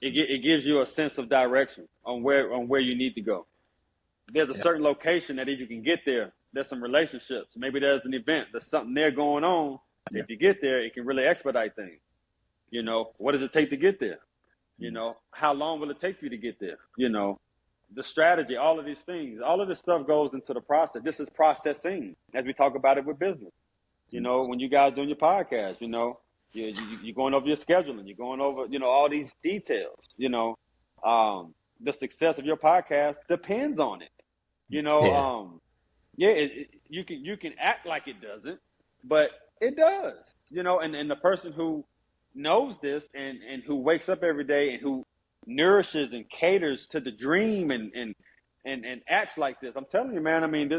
S3: It gives you a sense of direction on where you need to go. There's a
S2: Yeah.
S3: certain location that if you can get there, there's some relationships. Maybe there's an event. There's something there going on.
S2: Yeah.
S3: If you get there, it can really expedite things. What does it take to get there? How long will it take you to get there? The strategy, all of these things, all of this stuff goes into the process. This is processing as we talk about it with business. When you guys doing your podcast, you're going over your scheduling, you're going over, all these details, the success of your podcast depends on it.
S1: Yeah.
S3: Yeah, you can act like it doesn't, but it does. And the person who knows this and who wakes up every day and who nourishes and caters to the dream and acts like this, I'm telling you, man. I mean,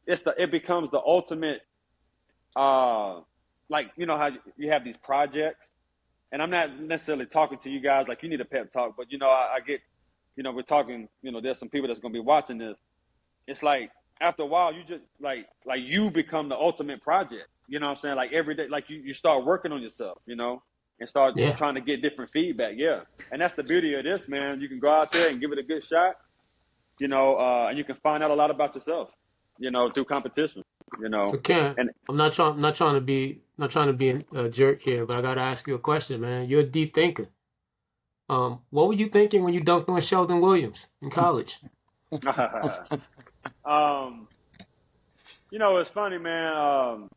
S3: it becomes the ultimate. Like how you have these projects, and I'm not necessarily talking to you guys like you need a pep talk, but I get, we're talking. There's some people that's gonna be watching this. It's like after a while, you just like you become the ultimate project. You know what I'm saying? Like every day, like you start working on yourself, and start
S1: Yeah.
S3: trying to get different feedback. Yeah, and that's the beauty of this, man. You can go out there and give it a good shot, and you can find out a lot about yourself, through competition.
S1: So Cam,
S3: And
S1: I'm not trying to be a jerk here, but I gotta ask you a question, man. You're a deep thinker. What were you thinking when you dunked on Sheldon Williams in college?
S3: um, it's funny, man.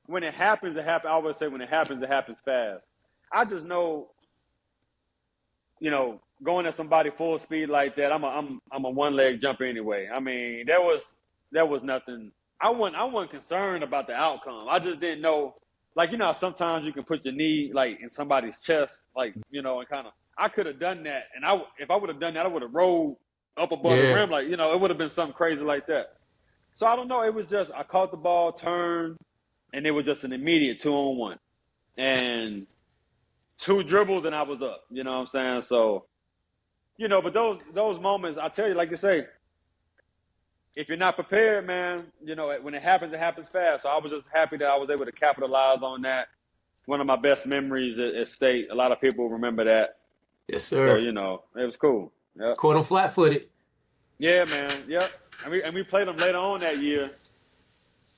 S3: When it happens, it happens. I always say when it happens fast. I just know, going at somebody full speed like that. I'm a one leg jumper anyway. I mean, there was nothing. I wasn't concerned about the outcome. I just didn't know. Like how sometimes you can put your knee like in somebody's chest, like and kind of. I could have done that, and if I would have done that, I would have rolled up above the
S1: Yeah.
S3: rim, like it would have been something crazy like that. So I don't know. It was just I caught the ball, turned, and it was just an immediate 2-on-1, and two dribbles, and I was up. You know what I'm saying? So but those moments, I tell you, like you say, if you're not prepared, man, when it happens fast. So I was just happy that I was able to capitalize on that. One of my best memories at State. A lot of people remember that.
S1: Yes,
S3: So
S1: sir.
S3: it was cool. Yep.
S1: Caught him flat-footed.
S3: Yeah, man. Yep. And we played him later on that year,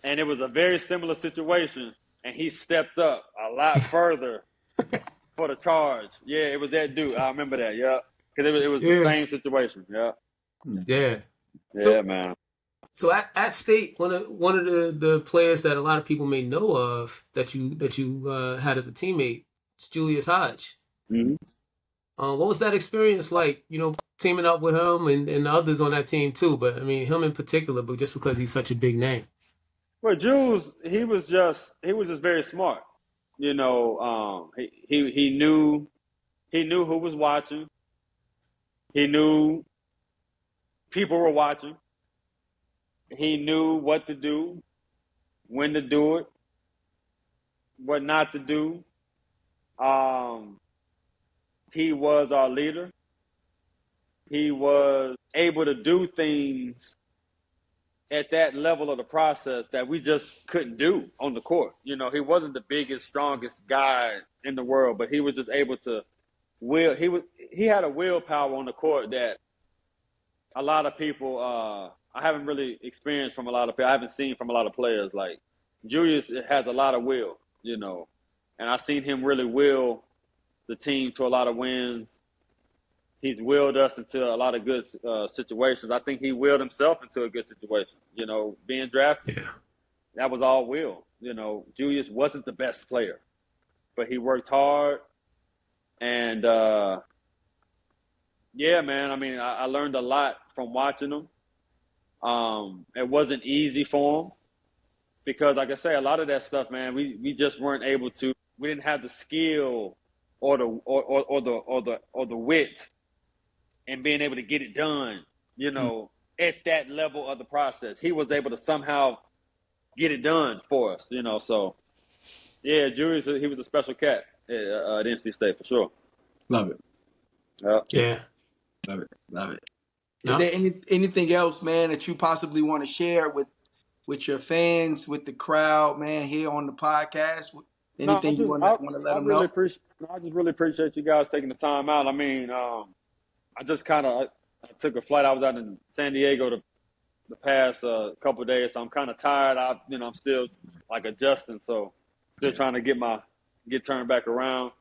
S3: and it was a very similar situation. And he stepped up a lot further for the charge. Yeah, it was that dude. I remember that. Yeah, because it was the
S1: Yeah.
S3: same situation. Yeah.
S1: Yeah.
S3: Yeah,
S1: So
S3: man.
S1: so at State, one of the players that a lot of people may know of that you had as a teammate is Julius Hodge.
S3: Mm-hmm.
S1: What was that experience like? Teaming up with him and the others on that team too. But I mean, him in particular, but just because he's such a big name.
S3: Well, Jules, he was just very smart. He knew who was watching. He knew people were watching. He knew what to do, when to do it, what not to do. Um, he was our leader. He was able to do things at that level of the process that we just couldn't do on the court. He wasn't the biggest, strongest guy in the world, but he was just able to he had a willpower on the court that a lot of people I haven't really experienced from a lot of people. I haven't seen from a lot of players. Like Julius has a lot of will, and I've seen him really will the team to a lot of wins. He's willed us into a lot of good situations. I think he willed himself into a good situation. Being drafted,
S1: Yeah.
S3: that was all will. Julius wasn't the best player, but he worked hard. And yeah, man, I mean, I learned a lot from watching him. It wasn't easy for him because, like I say, a lot of that stuff, man, we just weren't able to. We didn't have the skill or the wit and being able to get it done, you know, at that level of the process. He was able to somehow get it done for us, you know. So, yeah, Julius, he was a special cat at NC State for sure.
S2: Love it.
S1: Yeah.
S2: Love it. Love it.
S1: No?
S2: Is there anything else, man, that you possibly want to share with your fans, with the crowd, man, here on the podcast? Anything you want to let them know?
S3: I just really appreciate you guys taking the time out. I mean, I just kind of I took a flight. I was out in San Diego the past couple of days, so I'm kind of tired. I'm still like adjusting, so still trying to get turned back around.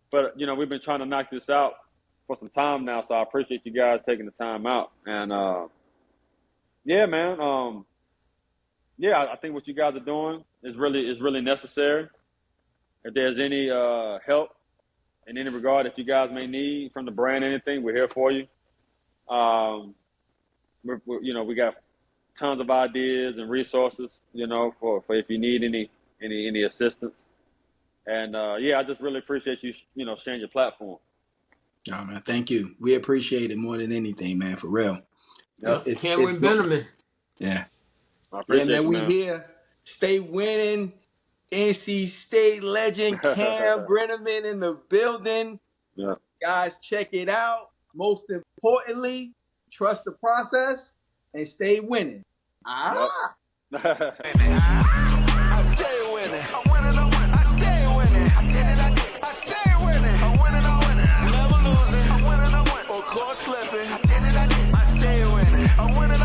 S3: But you know, we've been trying to knock this out for some time now, so I appreciate you guys taking the time out. And yeah, man, I think what you guys are doing is really necessary. If there's any help in any regard that you guys may need from the brand, anything, we're here for you. We got tons of ideas and resources, you know, for if you need any assistance. And I just really appreciate you, you know, sharing your platform.
S2: Oh, man, thank you. We appreciate it more than anything, man, for real.
S1: Yep. Cam Bennerman.
S2: Yeah.
S3: I appreciate
S2: man,
S3: you,
S2: we here. Stay winning. NC State legend Cam Bennerman in the building.
S3: Yeah.
S2: Guys, check it out. Most importantly, trust the process and stay winning.
S4: I stay winning. I'm winning, I stay winning. I did it, I stay winning. I'm winning, never losing. I'm winning, or caught slipping. I did it, I stay winning. I'm winning,